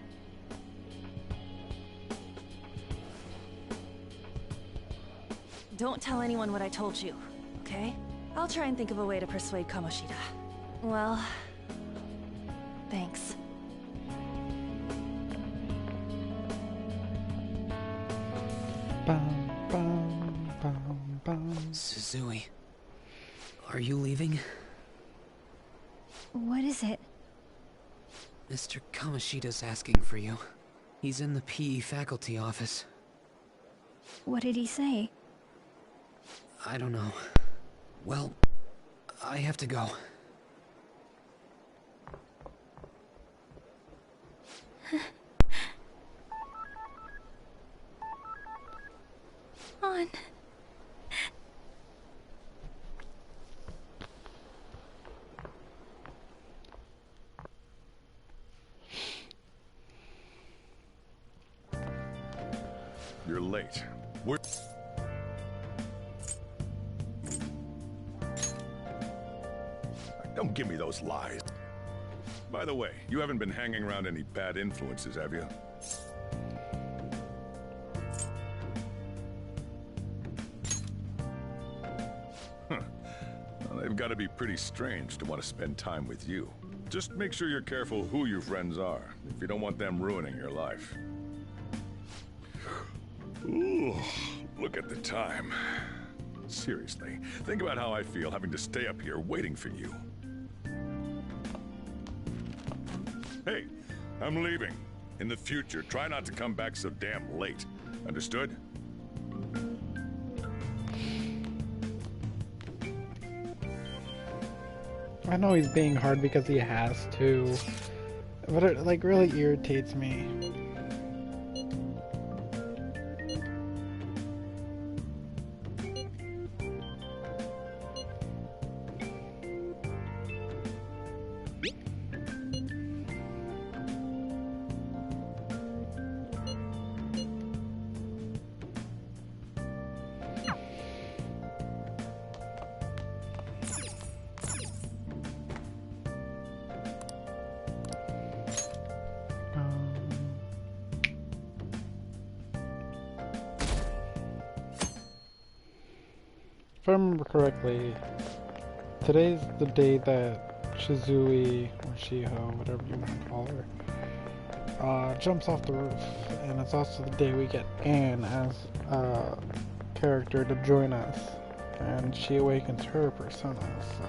Don't tell anyone what I told you, okay? I'll try and think of a way to persuade Kamoshida. Well, thanks. Bum, bum, bum, bum. Suzui, are you leaving? What is it? Mr. Kamoshida's asking for you. He's in the PE faculty office. What did he say? I don't know. Well, I have to go. On. You're late. Don't give me those lies. By the way, you haven't been hanging around any bad influences, have you? Huh. Well, they've got to be pretty strange to want to spend time with you. Just make sure you're careful who your friends are, if you don't want them ruining your life. Ooh, look at the time. Seriously, think about how I feel having to stay up here waiting for you. Hey, I'm leaving. In the future, try not to come back so damn late. Understood? I know he's being hard because he has to, but it like really irritates me. If I remember correctly, today's the day that Shizui, or Shiho, whatever you want to call her, jumps off the roof, and it's also the day we get Anne as a character to join us, and she awakens her persona, so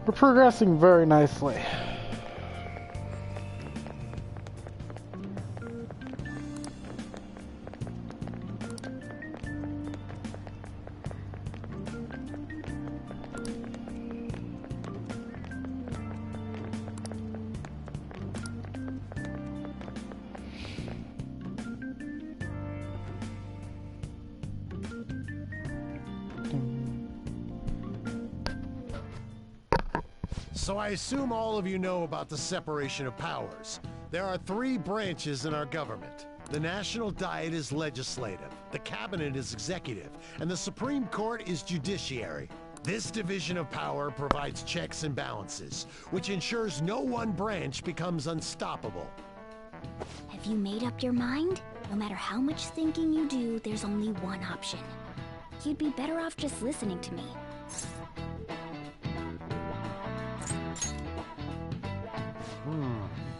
we're progressing very nicely. So I assume all of you know about the separation of powers. There are 3 branches in our government. The National Diet is legislative, the Cabinet is executive, and the Supreme Court is judiciary. This division of power provides checks and balances, which ensures no one branch becomes unstoppable. Have you made up your mind? No matter how much thinking you do, there's only one option. You'd be better off just listening to me.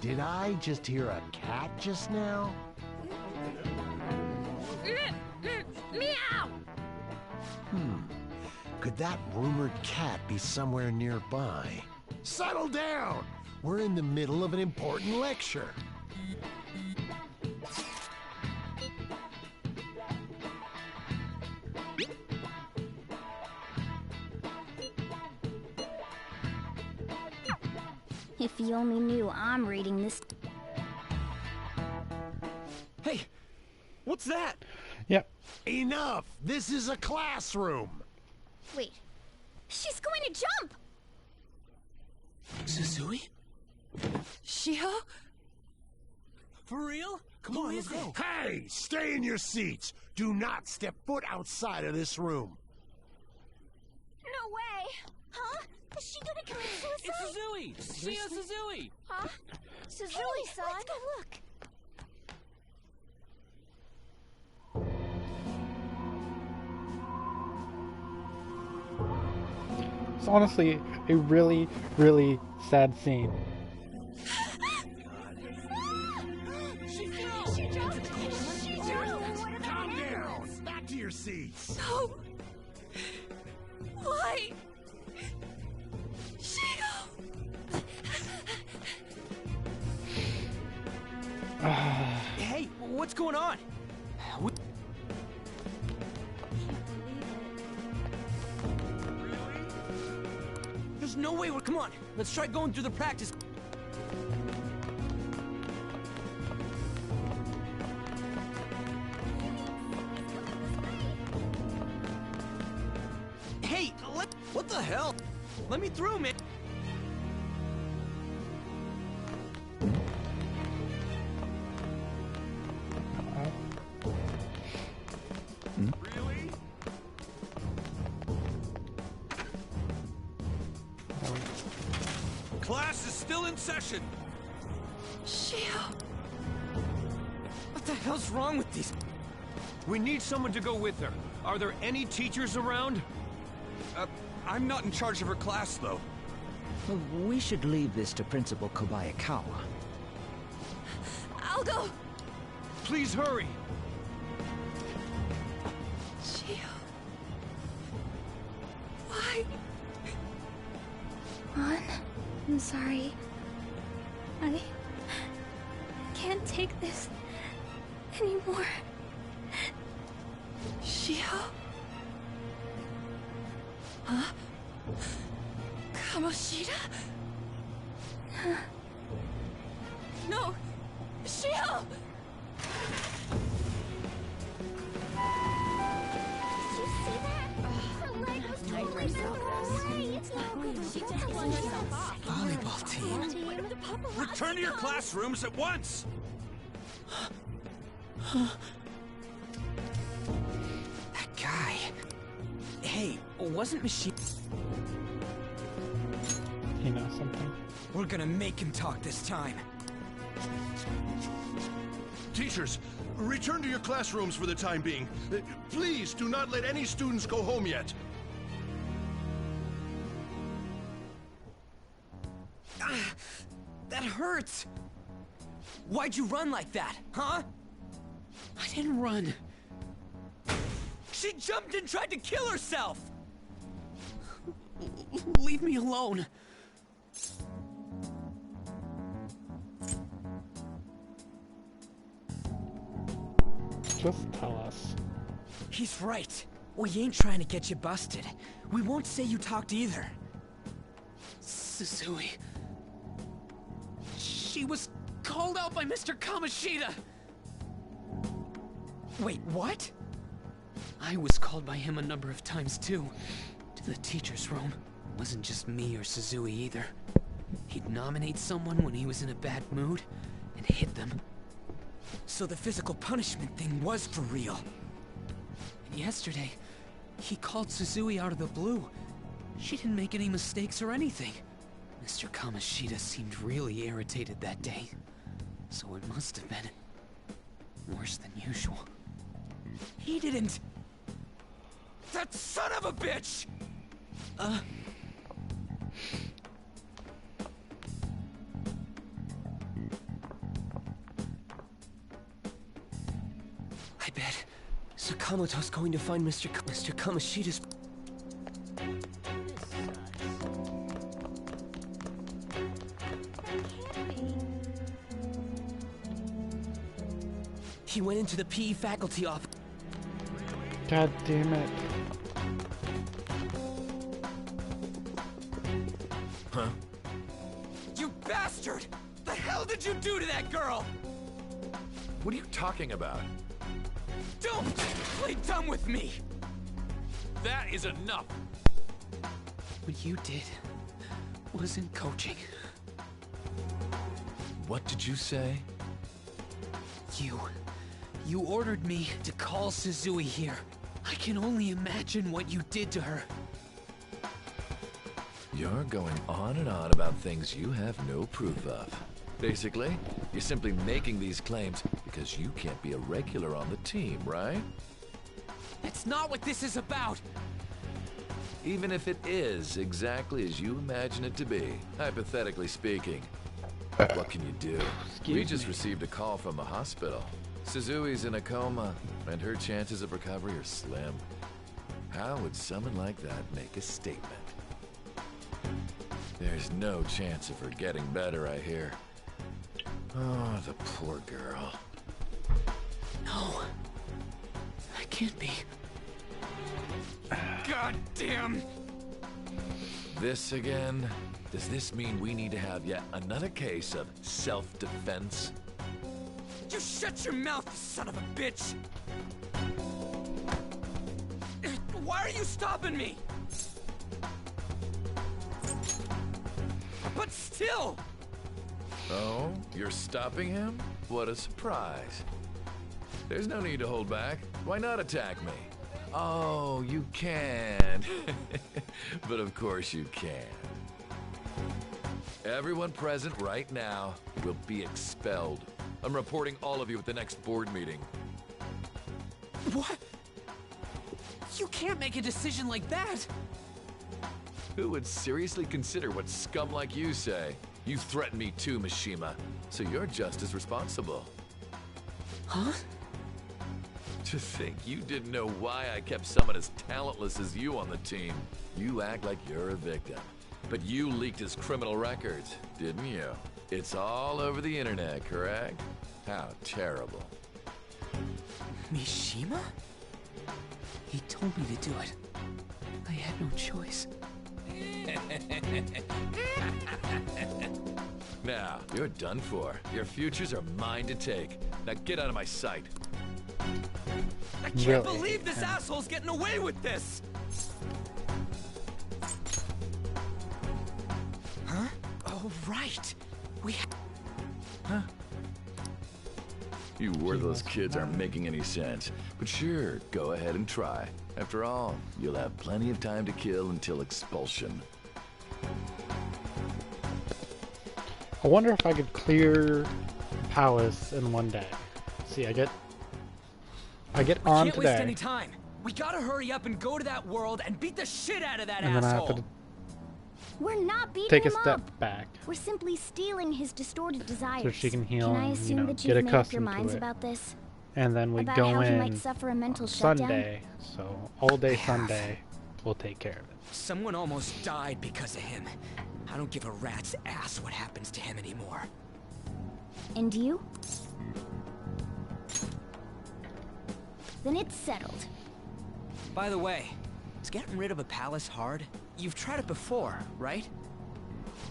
Did I just hear a cat just now? Meow! Could that rumored cat be somewhere nearby? Settle down! We're in the middle of an important lecture. If you only knew I'm reading this. Hey, what's that? Yep. Enough! This is a classroom! Wait, she's going to jump! Shizui? Shiho? For real? Come on, let's go. Hey, stay in your seats! Do not step foot outside of this room. No way! Huh? Is she gonna commit suicide? It's Shizui! Shio Shizui! Huh? Shizui-san? Let's go look. It's honestly a really, really sad scene. Calm down! Back to your seats! No! Why? Shiho! Hey, what's going on? There's no way we're... Come on, let's try going through the practice. Hey, what the hell? Let me through, man. Really? Class is still in session. Shiho! What the hell's wrong with these? We need someone to go with her. Are there any teachers around? I'm not in charge of her class, though. Well, we should leave this to Principal Kobayakawa. I'll go! Please hurry! Shiho... Why? 1, I'm sorry. I can't take this anymore. Shiho? Huh? Kamoshida? No! Shiho! Volleyball team. Return to your classrooms at once! That guy. Hey, wasn't Machine... He knows something. We're gonna make him talk this time. Teachers, return to your classrooms for the time being. Please do not let any students go home yet. That hurts! Why'd you run like that, huh? I didn't run. She jumped and tried to kill herself! Leave me alone. Just tell us. He's right. We ain't trying to get you busted. We won't say you talked either. Suzui. She was called out by Mr. Kamoshida. Wait, what? I was called by him a number of times too. To the teacher's room. Wasn't just me or Suzui either. He'd nominate someone when he was in a bad mood and hit them. So the physical punishment thing was for real. And yesterday, he called Suzui out of the blue. She didn't make any mistakes or anything. Mr. Kamoshida seemed really irritated that day. So it must have been worse than usual. He didn't... That son of a bitch! I bet Sakamoto's going to find Mr. Kamoshida's... He went into the PE faculty office. God damn it. Huh? You bastard! The hell did you do to that girl? What are you talking about? Don't play dumb with me! That is enough! What you did wasn't coaching. What did you say? You ordered me to call Suzui here. I can only imagine what you did to her. You're going on and on about things you have no proof of. Basically, you're simply making these claims because you can't be a regular on the team, right? That's not what this is about! Even if it is exactly as you imagine it to be, hypothetically speaking, what can you do? We just received a call from the hospital. Suzui's in a coma, and her chances of recovery are slim. How would someone like that make a statement? There's no chance of her getting better, I hear. Oh, the poor girl. No. I can't be. God damn! This again? Does this mean we need to have yet another case of self-defense? You shut your mouth, you son of a bitch! Why are you stopping me? But still! Oh, you're stopping him? What a surprise. There's no need to hold back. Why not attack me? Oh, you can. But of course you can. Everyone present right now will be expelled. I'm reporting all of you at the next board meeting. What? You can't make a decision like that! Who would seriously consider what scum like you say? You threatened me too, Mishima, so you're just as responsible. Huh? To think you didn't know why I kept someone as talentless as you on the team. You act like you're a victim. But you leaked his criminal records, didn't you? It's all over the internet, correct? How terrible. Mishima? He told me to do it. I had no choice. Now, you're done for. Your futures are mine to take. Now get out of my sight. I can't believe this asshole's getting away with this! Huh? Oh, right. Huh? You worthless kids aren't making any sense. But sure, go ahead and try. After all, you'll have plenty of time to kill until expulsion. I wonder if I could clear Palace in one day. See, I get on Can't waste today, any time. We gotta hurry up and go to that world and beat the shit out of that and then I asshole. have to We're not beating take a him step up. back We're simply stealing his distorted desires. so she can heal Can I and assume that get you've made up your accustomed minds to it. about this? And then we About go how he in might suffer a mental on shutdown? Sunday, so all day Sunday we'll take care of it. Someone almost died because of him. I don't give a rat's ass what happens to him anymore. And you? Then it's settled. By the way, is getting rid of a palace hard? You've tried it before, right?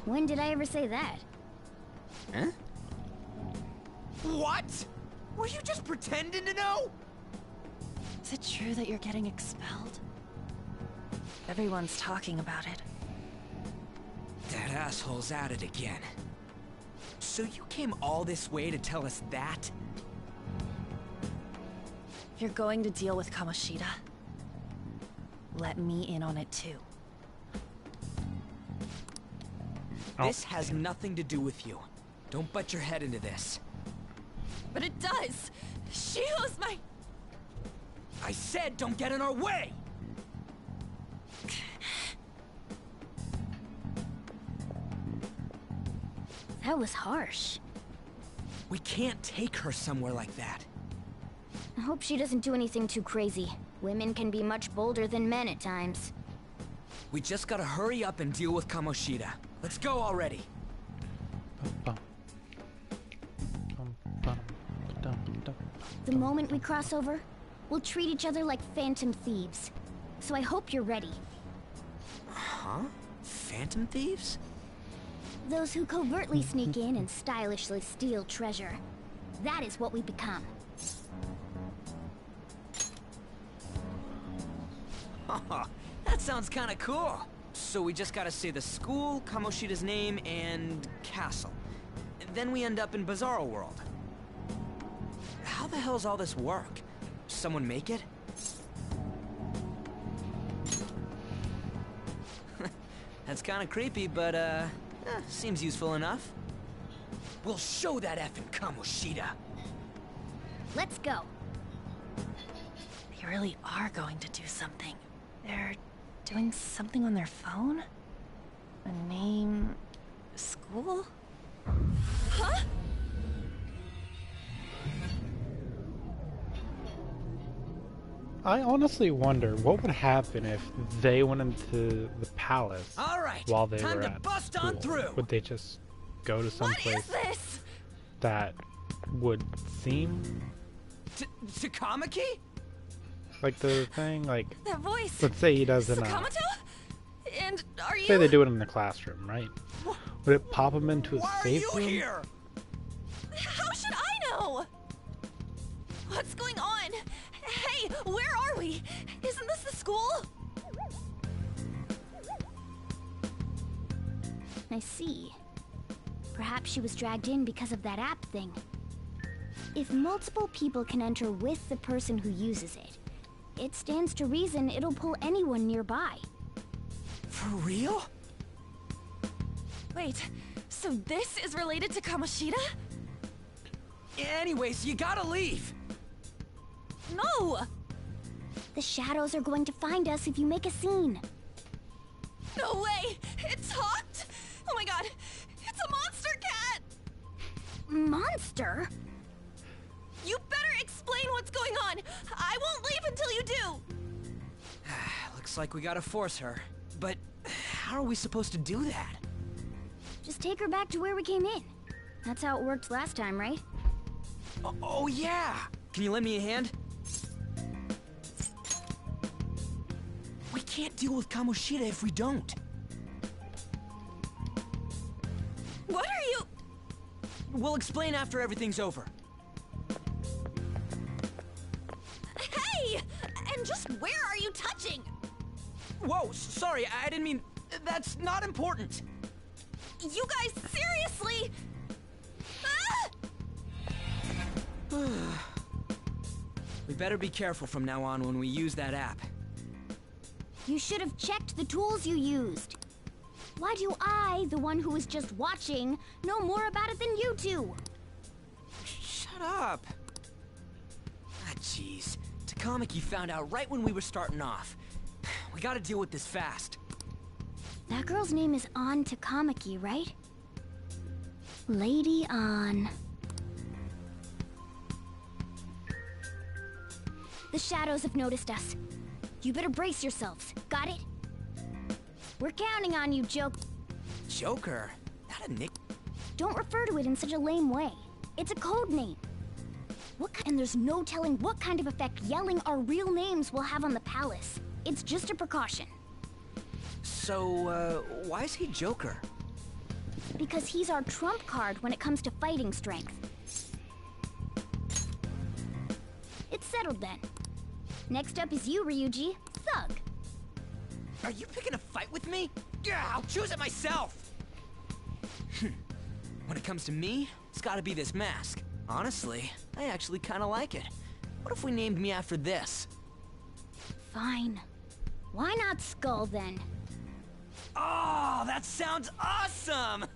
When did I ever say that? Huh? What? Were you just pretending to know? Is it true that you're getting expelled? Everyone's talking about it. That asshole's at it again. So you came all this way to tell us that? If you're going to deal with Kamoshida, let me in on it too. This has nothing to do with you. Don't butt your head into this. But it does! Shiho's my... I said don't get in our way! That was harsh. We can't take her somewhere like that. I hope she doesn't do anything too crazy. Women can be much bolder than men at times. We just gotta hurry up and deal with Kamoshida. Let's go already. The moment we cross over, we'll treat each other like phantom thieves. So I hope you're ready. Huh? Phantom thieves? Those who covertly sneak in and stylishly steal treasure. That is what we become. That sounds kinda cool. So we just gotta say the school, Kamoshida's name, and castle. Then we end up in Bizarro World. How the hell's all this work? Someone make it? That's kinda creepy, but seems useful enough. We'll show that effing Kamoshida. Let's go. They really are going to do something. They're doing something on their phone? A name... school? Huh? I honestly wonder what would happen if they went into the palace while they time were to at bust school. on through. Would they just go to some What place is this? that would seem Takamaki? like the thing? Like, That voice. let's say he doesn't. Sakamoto? And are you... Say they do it in the classroom, right? Would it pop him into a safe room? Here? How should I know? What's going on? Hey, where are we? Isn't this the school? I see. Perhaps she was dragged in because of that app thing. If multiple people can enter with the person who uses it, it stands to reason it'll pull anyone nearby. For real? Wait, so this is related to Kamoshida? Anyways, you gotta leave. No! The shadows are going to find us if you make a scene. No way! It talked? Oh my god! It's a monster cat! Monster? You better explain what's going on! I won't leave until you do! Looks like we gotta force her. But how are we supposed to do that? Just take her back to where we came in. That's how it worked last time, right? Oh yeah! Can you lend me a hand? We can't deal with Kamoshida if we don't. What are you... We'll explain after everything's over. Hey! And just where are you touching? Whoa, sorry, I didn't mean... That's not important. You guys, seriously? We better be careful from now on when we use that app. You should have checked the tools you used. Why do I, the one who was just watching, know more about it than you two? Shut up. Ah, jeez. Takamaki found out right when we were starting off. We gotta deal with this fast. That girl's name is An Takamaki, right? Lady An. The shadows have noticed us. You better brace yourselves. Got it? We're counting on you, Joker. Joker? That a nick? Don't refer to it in such a lame way. It's a code name. And there's no telling what kind of effect yelling our real names will have on the palace. It's just a precaution. So, why is he Joker? Because he's our trump card when it comes to fighting strength. It's settled then. Next up is you, Ryuji. Thug. Are you picking a fight with me? Yeah, I'll choose it myself! When it comes to me, it's gotta be this mask. Honestly, I actually kinda like it. What if we named me after this? Fine. Why not Skull, then? Oh, that sounds awesome!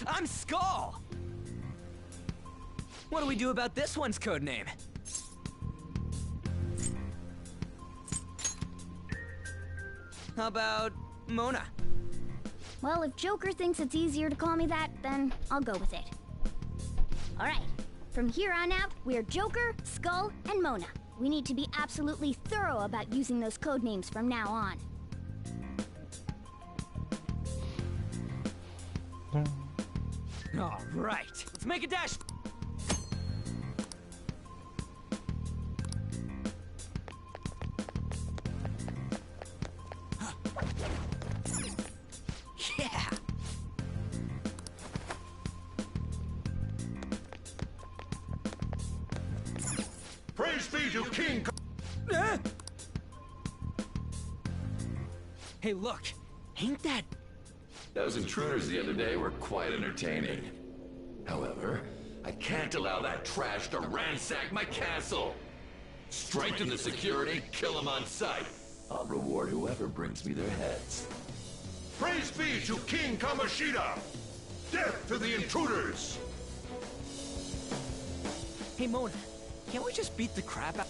I'm Skull! What do we do about this one's codename? How about Mona? Well, if Joker thinks it's easier to call me that, then I'll go with it. Alright, from here on out, we're Joker, Skull, and Mona. We need to be absolutely thorough about using those code names from now on. All right, let's make a dash. Yeah. Praise be to King. Hey, look, ain't that... Those intruders the other day were quite entertaining. However, I can't allow that trash to ransack my castle. Strengthen the security, kill them on sight. I'll reward whoever brings me their heads. Praise be to King Kamoshida! Death to the intruders! Hey, Mona, can't we just beat the crap out...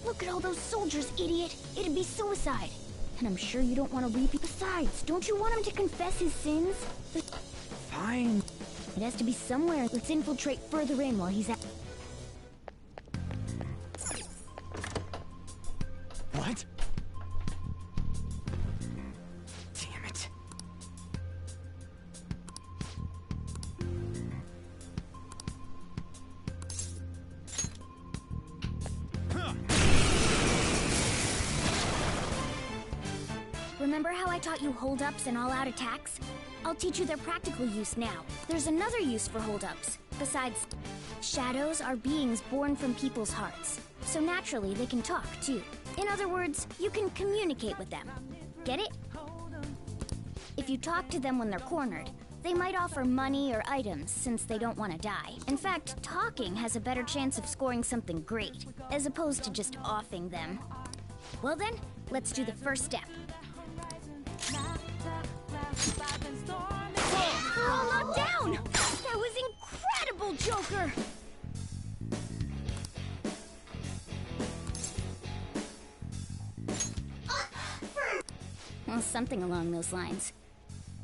Look at all those soldiers, idiot! It'd be suicide. And I'm sure you don't want to repeat. Besides, don't you want him to confess his sins? Fine. It has to be somewhere. Let's infiltrate further in while he's at... What? Damn it. Remember how I taught you hold-ups and all-out attacks? I'll teach you their practical use now. There's another use for hold-ups. Besides, shadows are beings born from people's hearts. So naturally, they can talk, too. In other words, you can communicate with them. Get it? If you talk to them when they're cornered, they might offer money or items since they don't want to die. In fact, talking has a better chance of scoring something great, as opposed to just offing them. Well then, let's do the first step. Whoa! We're all locked down! That was incredible, Joker! Well, something along those lines.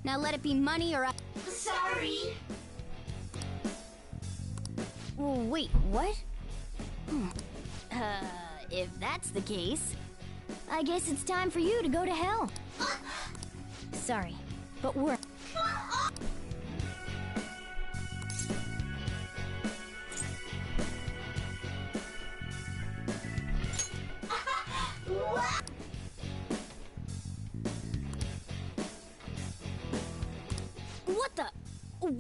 Now let it be money or Sorry! Oh, wait, what? If that's the case, I guess it's time for you to go to hell. Sorry, but we're... What the? Cool!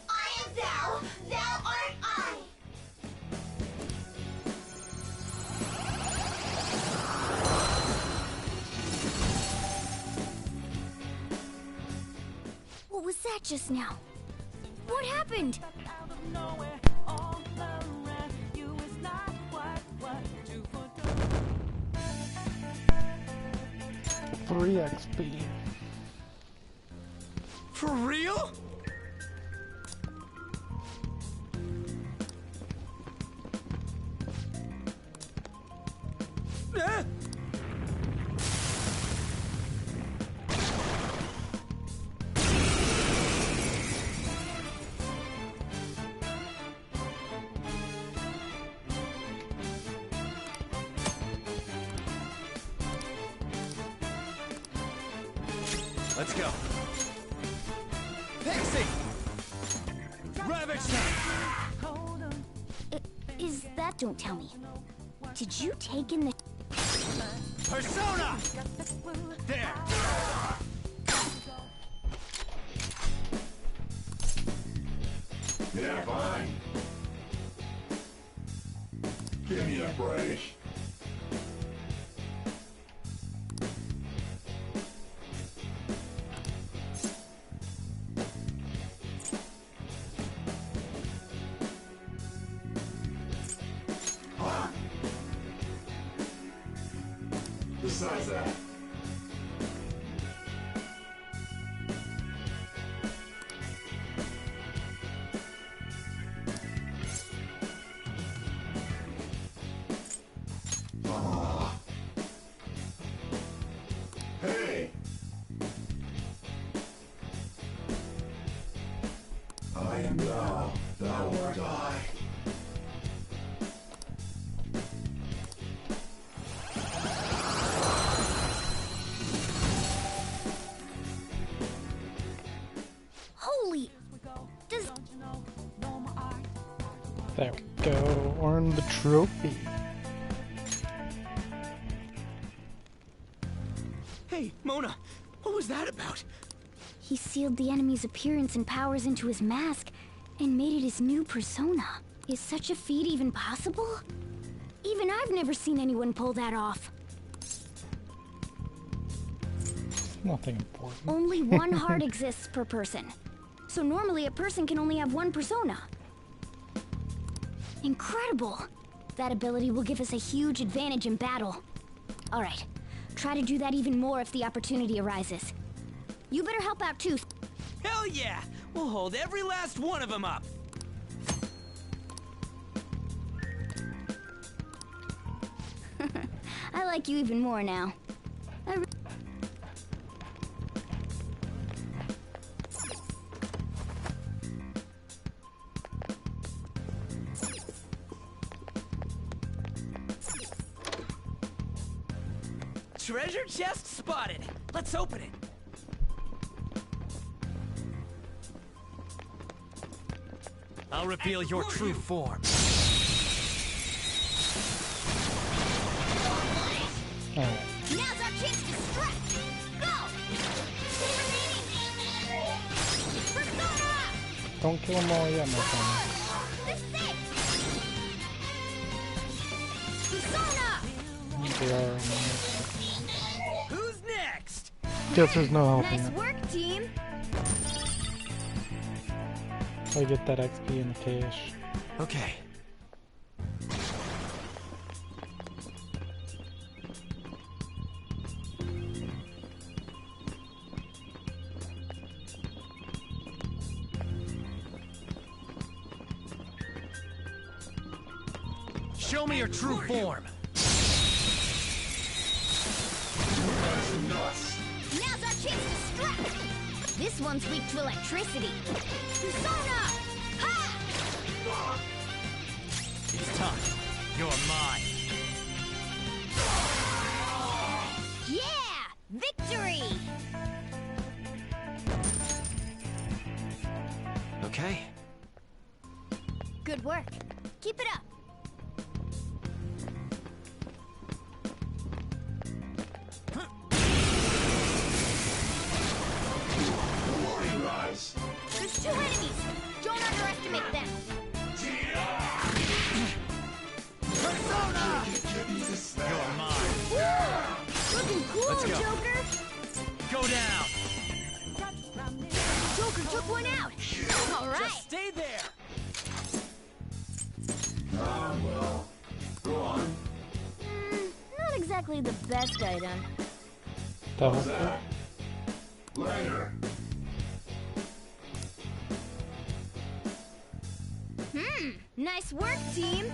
I am thou, thou art I. What was that just now? What happened? 3 XP. For real? Ah! Let's go. Pixie! Ravage time! Is that... Don't tell me. Did you take in the... Persona! There! Yeah, fine. Give me a break. Besides that. Hey! I am thou, thou art I. Holy... Does... There we go. Earn the trophy. Hey, Mona, what was that about? He sealed the enemy's appearance and powers into his mask, and made it his new persona. Is such a feat even possible? Even I've never seen anyone pull that off. Nothing important. Only one heart exists per person. So normally a person can only have one persona. Incredible! That ability will give us a huge advantage in battle. Alright, try to do that even more if the opportunity arises. You better help out too. Hell yeah! We'll hold every last one of them up! I like you even more now. Treasure chest spotted! Let's open it! I'll reveal your true form. Alright. Now's our chance to strike! Go! Persona! Don't kill them all yet, my friend. Persona! They are... Who's next? Guess there's no helping Nice it. work, team! I get that XP in the cache. Okay. Show me your true form. Now's our chance to strike! This one's weak to electricity. Persona! Ha! It's time. You're mine. Yeah! Victory! Okay. Good work. Keep it up. There's 2 enemies. Don't underestimate them. Persona! You're mine. Looking cool, Let's go. Joker. Go down. Joker took one out. All right. Just stay there. Well, go on. Not exactly the best item. Double. Later. Nice work, team.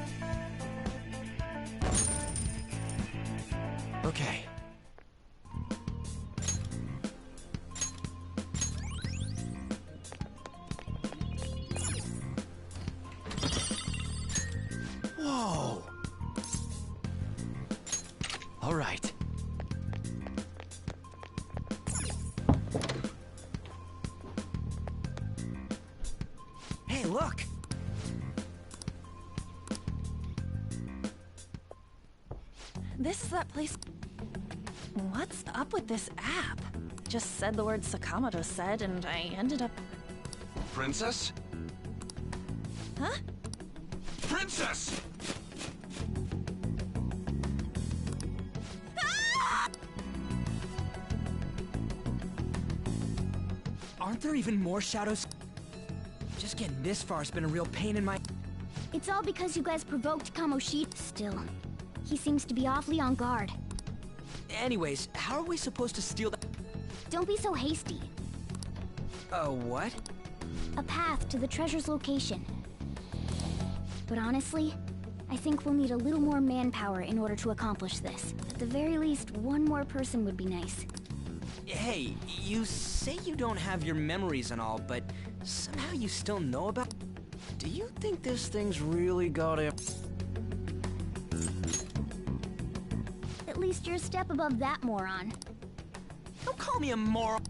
Okay. Whoa. All right. Hey, look. This is that place. What's up with this app? Just said the word Sakamoto said, and I ended up. Princess? Huh? Princess! Aren't there even more shadows? Just getting this far has been a real pain in my... It's all because you guys provoked Kamoshida. Still, he seems to be awfully on guard. Anyways, how are we supposed to steal that? Don't be so hasty. What? A path to the treasure's location. But honestly, I think we'll need a little more manpower in order to accomplish this. At the very least, one more person would be nice. Hey, you say you don't have your memories and all, but somehow you still know about... Do you think this thing's really got a... At least you're a step above that moron. Don't call me a moron.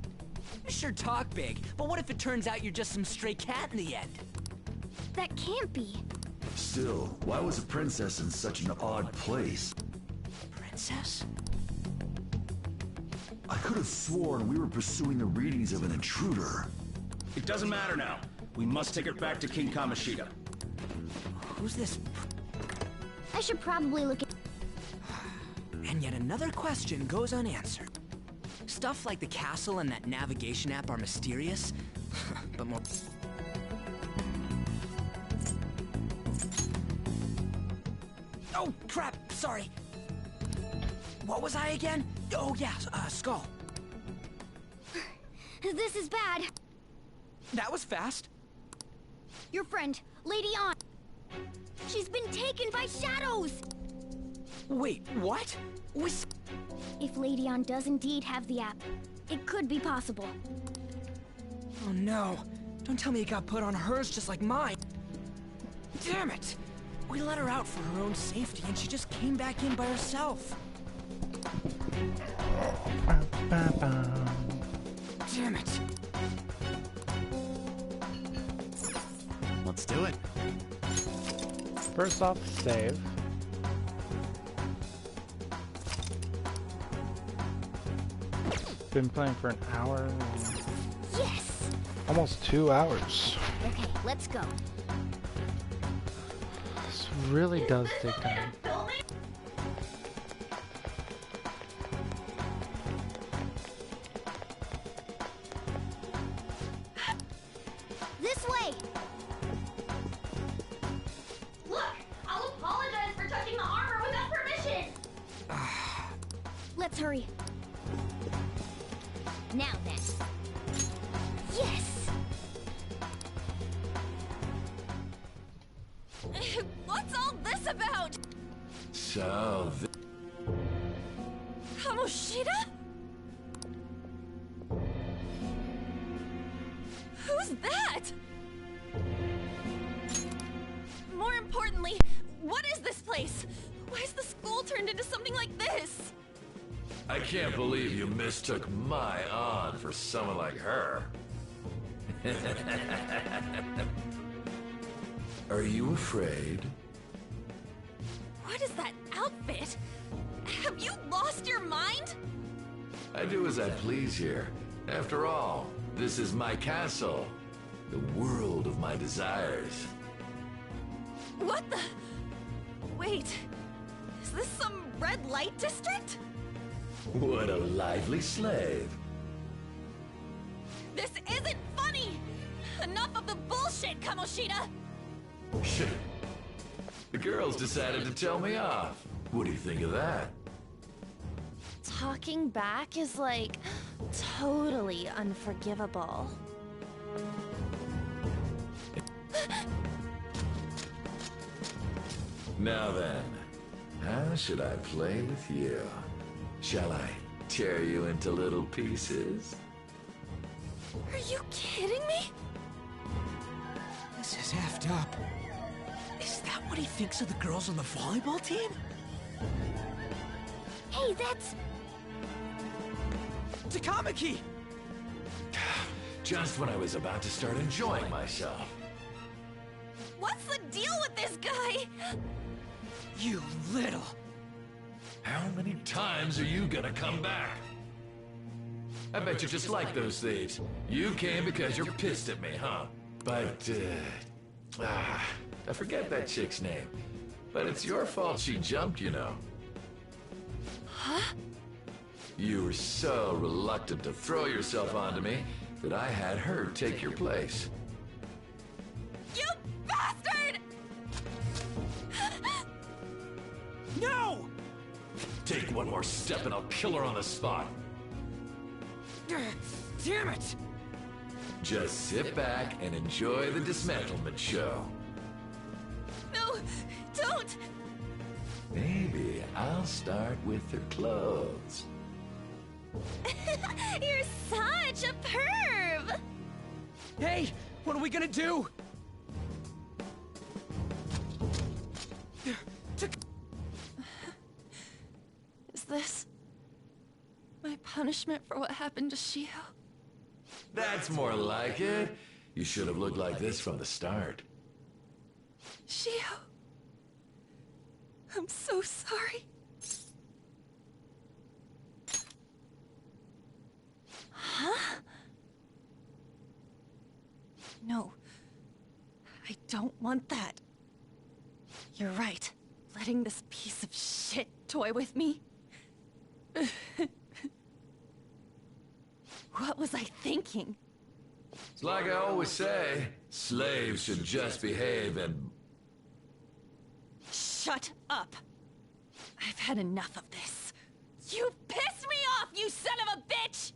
You sure talk big, but what if it turns out you're just some stray cat in the end? That can't be. Still, why was a princess in such an odd place? Princess? I could have sworn we were pursuing the readings of an intruder. It doesn't matter now. We must take her back to King Kamoshida. Who's this? I should probably look at... And yet another question goes unanswered. Stuff like the castle and that navigation app are mysterious, but more... Oh, crap! Sorry! What was I again? Oh, yeah, Skull. This is bad. That was fast. Your friend, Lady An. She's been taken by shadows! Wait, what? If Lady An does indeed have the app, it could be possible. Oh no. Don't tell me it got put on hers just like mine. Damn it! We let her out for her own safety and she just came back in by herself. Damn it. Let's do it. First off, save. Been playing for an hour. Yes! Almost 2 hours. Okay, let's go. This really does take time. This way! Look! I'll apologize for touching the armor without permission! Let's hurry. Now then. Yes! What's all this about? So, Kamoshida? Who's that? More importantly, what is this place? Why is the school turned into something like this? I can't believe you mistook my aunt for someone like her. Are you afraid? What is that outfit? Have you lost your mind? I do as I please here. After all, this is my castle. The world of my desires. What the? Wait, is this some red light district? What a lively slave. This isn't funny! Enough of the bullshit, Kamoshida! Shit. The girls decided to tell me off. What do you think of that? Talking back is like totally unforgivable. Now then, how should I play with you? Shall I tear you into little pieces? Are you kidding me? This is effed up. Is that what he thinks of the girls on the volleyball team? Hey, that's... Takamaki! Just when I was about to start enjoying myself. What's the deal with this guy? You little... How many times are you gonna come back? I bet you just like those thieves. You came because you're pissed at me, huh? But, I forget that chick's name. But it's your fault she jumped, you know. Huh? You were so reluctant to throw yourself onto me that I had her take your place. You bastard! No! Take one more step and I'll kill her on the spot. Damn it! Just sit back and enjoy the dismantlement show. No, don't! Maybe I'll start with her clothes. You're such a perv! Hey, what are we gonna do? Is this my punishment for what happened to Shiho? That's more like it. You should have looked like this from the start. Shiho, I'm so sorry. Huh? No, I don't want that. You're right. Letting this piece of shit toy with me. What was I thinking? It's like I always say, slaves should just behave and... Shut up! I've had enough of this. You pissed me off, you son of a bitch!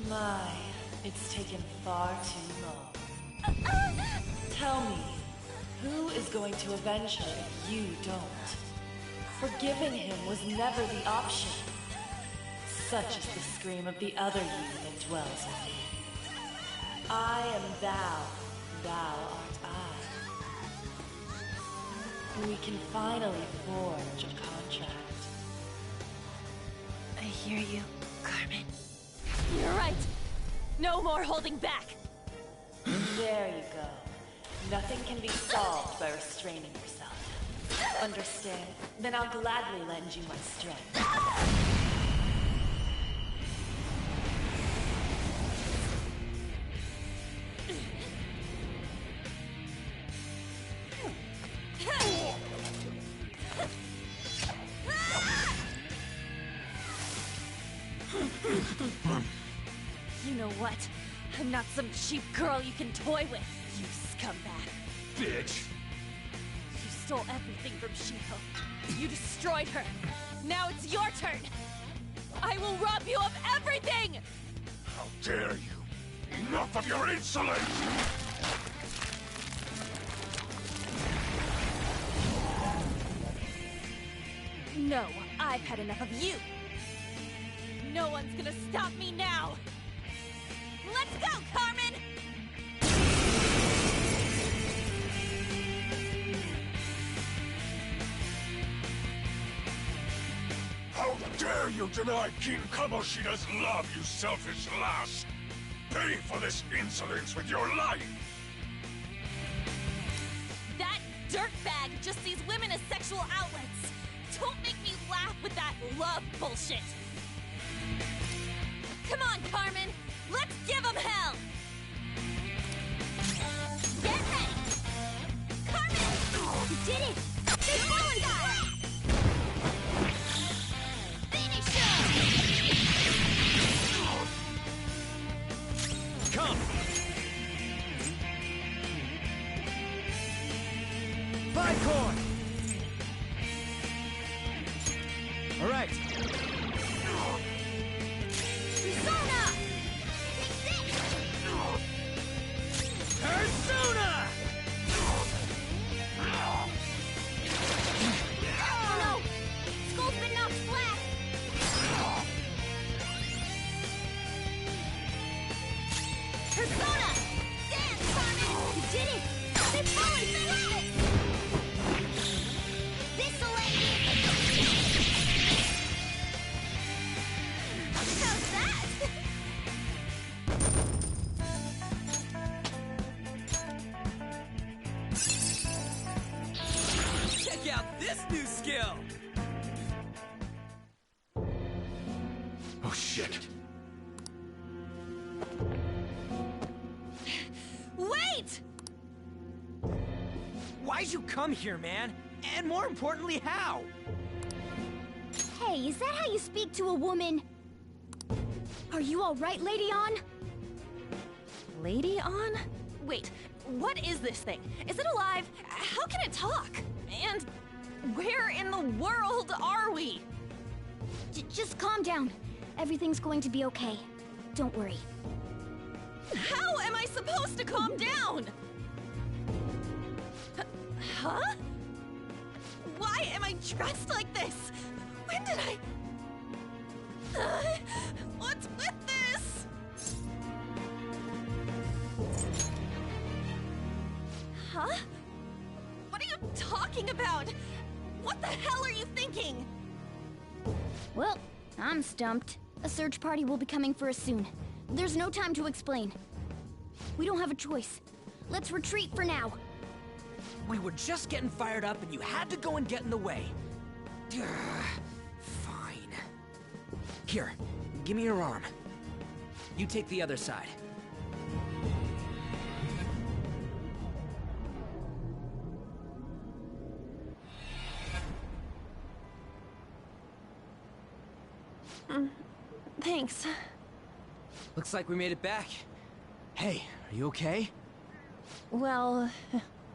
My, it's taken far too long. Tell me, who is going to avenge her if you don't? Forgiving him was never the option. Such is the scream of the other you that dwells in me. I am thou, thou art I. We can finally forge a contract. I hear you, Carmen. You're right. No more holding back. There you go. Nothing can be solved by restraining yourself. Understand? Then I'll gladly lend you my strength. You know what? I'm not some cheap girl you can toy with, you scumbag. Bitch! You stole everything from Shiho. You destroyed her. Now it's your turn. I will rob you of everything! How dare you! Enough of your insolence! No, I've had enough of you. No one's gonna stop me now. Let's go, Carmen! dare you deny King Kamoshida's love, you selfish lass! Pay for this insolence with your life! That dirtbag just sees women as sexual outlets. Don't make me laugh with that love bullshit. Come on, Carmen. Let's give him hell. Get ready. Carmen! You did it! They fallen guy! Finish him! Come! Five-Core! All right. Persona! Persona! Oh no! Skull's been knocked flat! Persona! Dance, Carmen! You did it! They've fallen flat! This'll end it! How's that? Check out this new skill! Oh shit. Wait! Why'd you come here, man? And more importantly, how? Hey, is that how you speak to a woman? Are you alright, Lady On? Lady On? Wait, what is this thing? Is it alive? How can it talk? And where in the world are we? Just calm down. Everything's going to be okay. Don't worry. How am I supposed to calm down? Huh? Why am I dressed like this? When did I... what's with this? Huh? What are you talking about? What the hell are you thinking? Well, I'm stumped. A search party will be coming for us soon. There's no time to explain. We don't have a choice. Let's retreat for now. We were just getting fired up and you had to go and get in the way. Ugh, fine. Here, give me your arm. You take the other side. Thanks. Looks like we made it back. Hey, are you okay? Well,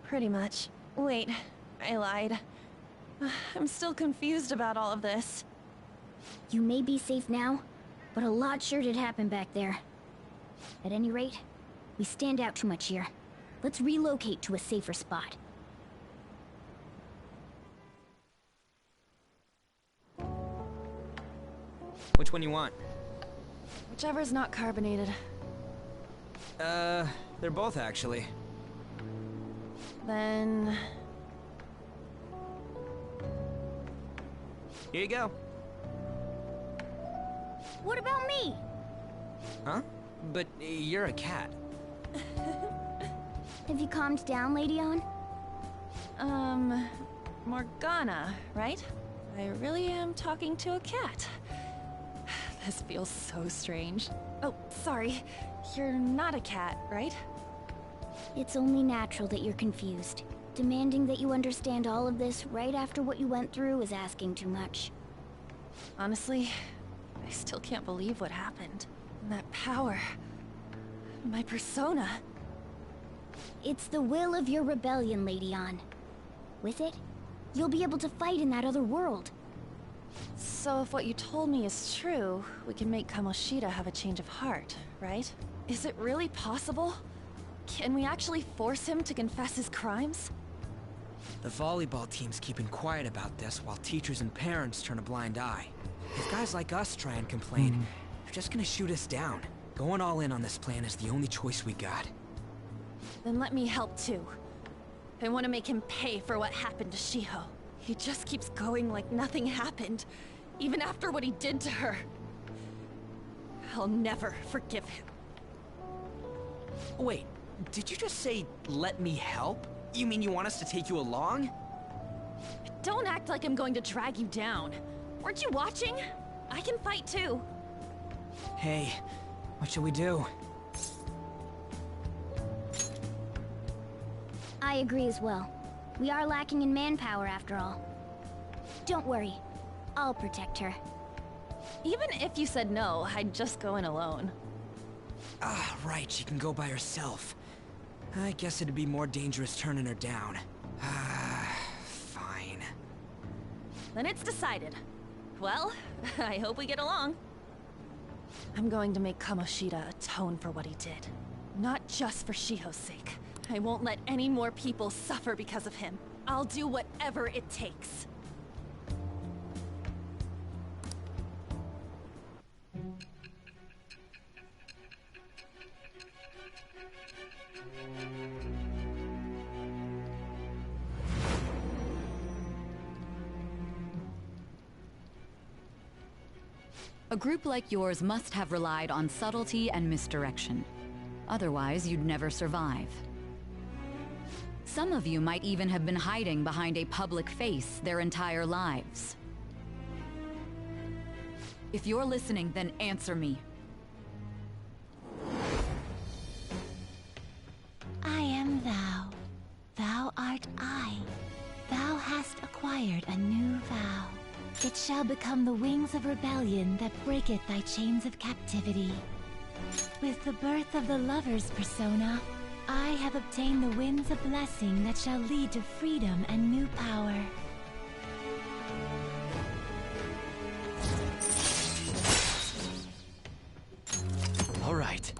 pretty much. Wait, I lied. I'm still confused about all of this. You may be safe now, but a lot sure did happen back there. At any rate, we stand out too much here. Let's relocate to a safer spot. Which one you want? Whichever's not carbonated. They're both actually. Then... Here you go. What about me? Huh? But you're a cat. Have you calmed down, Lady On? Morgana, right? I really am talking to a cat. This feels so strange. Oh, sorry. You're not a cat, right? It's only natural that you're confused. Demanding that you understand all of this right after what you went through is asking too much. Honestly, I still can't believe what happened. And that power... my persona... It's the will of your rebellion, Lady On. With it, you'll be able to fight in that other world. So if what you told me is true, we can make Kamoshida have a change of heart, right? Is it really possible? Can we actually force him to confess his crimes? The volleyball team's keeping quiet about this while teachers and parents turn a blind eye. If guys like us try and complain, they're just gonna shoot us down. Going all in on this plan is the only choice we got. Then let me help too. I want to make him pay for what happened to Shiho. He just keeps going like nothing happened, even after what he did to her. I'll never forgive him. Wait, did you just say, let me help? You mean you want us to take you along? Don't act like I'm going to drag you down. Weren't you watching? I can fight too. Hey, what should we do? I agree as well. We are lacking in manpower after all. Don't worry. I'll protect her. Even if you said no, I'd just go in alone. Ah, right, she can go by herself. I guess it'd be more dangerous turning her down. Ah, fine. Then it's decided. Well, I hope we get along. I'm going to make Kamoshida atone for what he did. Not just for Shiho's sake. I won't let any more people suffer because of him. I'll do whatever it takes. A group like yours must have relied on subtlety and misdirection. Otherwise, you'd never survive. Some of you might even have been hiding behind a public face their entire lives. If you're listening, then answer me. I am thou. Thou art I. Thou hast acquired a new vow. It shall become the wings of rebellion that breaketh thy chains of captivity. With the birth of the lover's persona, I have obtained the winds of blessing that shall lead to freedom and new power. All right.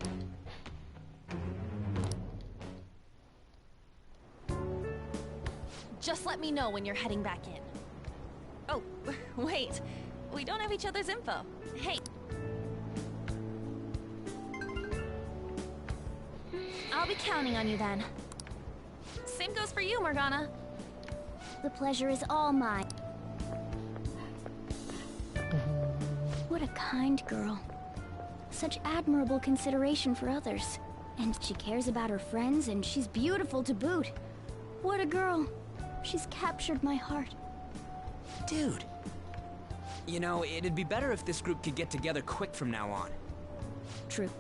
Just let me know when you're heading back in. Oh, wait. We don't have each other's info. Hey. I'll be counting on you then. Same goes for you, Morgana. The pleasure is all mine. What a kind girl. Such admirable consideration for others. And she cares about her friends, and she's beautiful to boot. What a girl. She's captured my heart. Dude. You know, it'd be better if this group could get together quick from now on. True.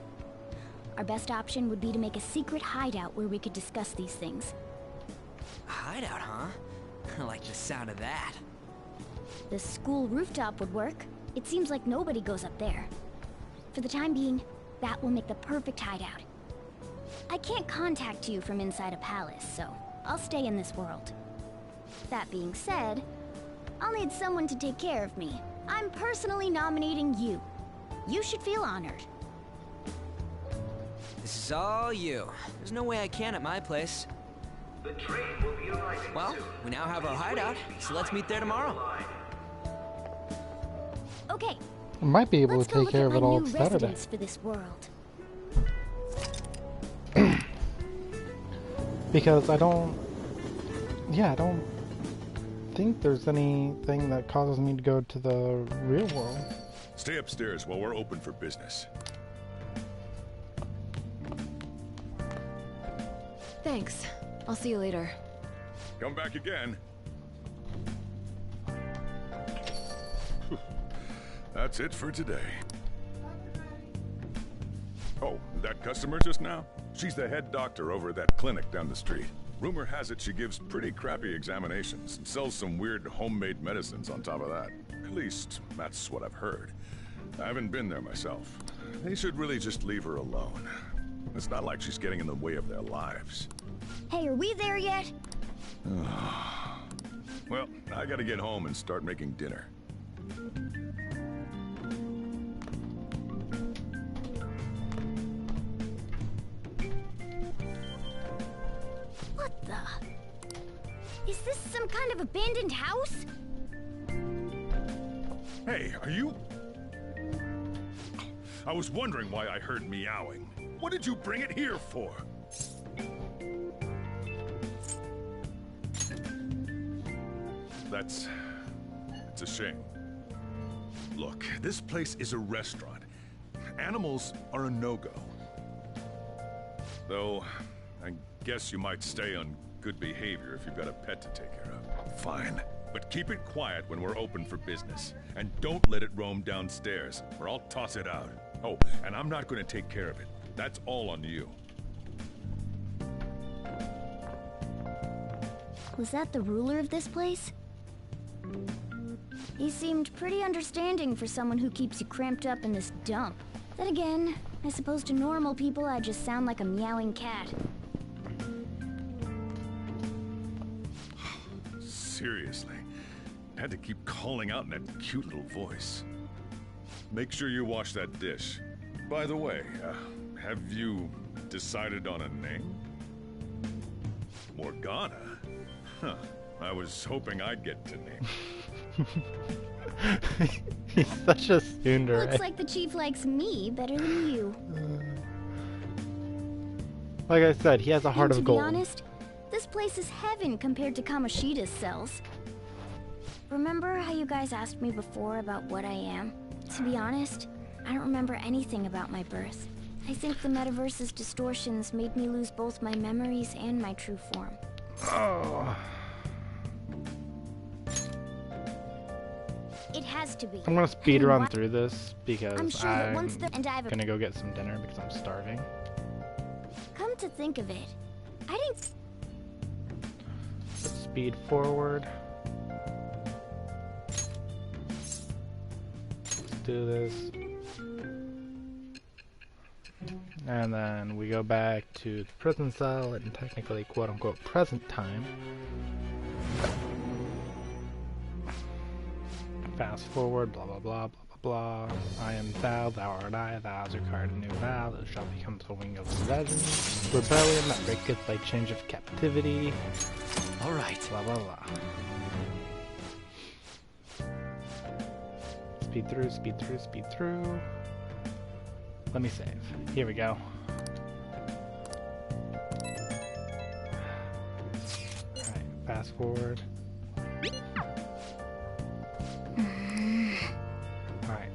Our best option would be to make a secret hideout where we could discuss these things. A hideout, huh? I like the sound of that. The school rooftop would work. It seems like nobody goes up there. For the time being, that will make the perfect hideout. I can't contact you from inside a palace, so I'll stay in this world. That being said, I'll need someone to take care of me. I'm personally nominating you. You should feel honored. This is all you. There's no way I can at my place. The train will be arriving Well, soon. we now have our hideout, so let's meet there tomorrow. Okay. I might be able Let's to go take look care at of it my all new Saturday. residence for this world. Because I don't think there's anything that causes me to go to the real world. Stay upstairs while we're open for business. Thanks. I'll see you later. Come back again. That's it for today. Oh, that customer just now? She's the head doctor over at that clinic down the street. Rumor has it she gives pretty crappy examinations and sells some weird homemade medicines on top of that. At least, that's what I've heard. I haven't been there myself. They should really just leave her alone. It's not like she's getting in the way of their lives. Hey, are we there yet? Well, I gotta get home and start making dinner. What the? Is this some kind of abandoned house? Hey, are you... I was wondering why I heard meowing. What did you bring it here for? It's a shame. Look, this place is a restaurant. Animals are a no-go. Though, I guess you might stay on good behavior if you've got a pet to take care of. Fine. But keep it quiet when we're open for business. And don't let it roam downstairs, or I'll toss it out. Oh, and I'm not going to take care of it. That's all on you. Was that the ruler of this place? He seemed pretty understanding for someone who keeps you cramped up in this dump. Then again, I suppose to normal people I just sound like a meowing cat. Seriously. Had to keep calling out in that cute little voice. Make sure you wash that dish. By the way, have you decided on a name? Morgana? Huh. I was hoping I'd get to name. He's such a tsundere. Looks like the chief likes me better than you. Like I said, he has a heart And of gold. to be honest, this place is heaven compared to Kamoshida's cells. Remember how you guys asked me before about what I am? To be honest, I don't remember anything about my birth. I think the metaverse's distortions made me lose both my memories and my true form. Oh. It has to be. I'm gonna speed run through this because I'm sure that once the and I've gonna go get some dinner because I'm starving. Come to think of it, I didn't. Speed forward. Let's do this. And then we go back to the prison cell and technically quote-unquote present time. Fast forward, blah blah blah blah blah blah. I am thou, thou art I, thou art a new vow, that shall become the wing of rebellion that breaketh by change of captivity. Alright. Blah blah blah. Speed through, speed through, speed through. Let me save. Here we go. Alright, fast forward. Alright.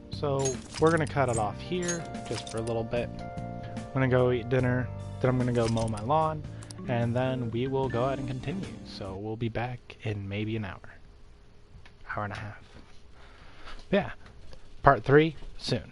So we're gonna cut it off here just for a little bit. I'm gonna go eat dinner, then I'm gonna go mow my lawn, and then we will go ahead and continue. So we'll be back in maybe an hour. Hour and a half. Yeah. Part 3 soon.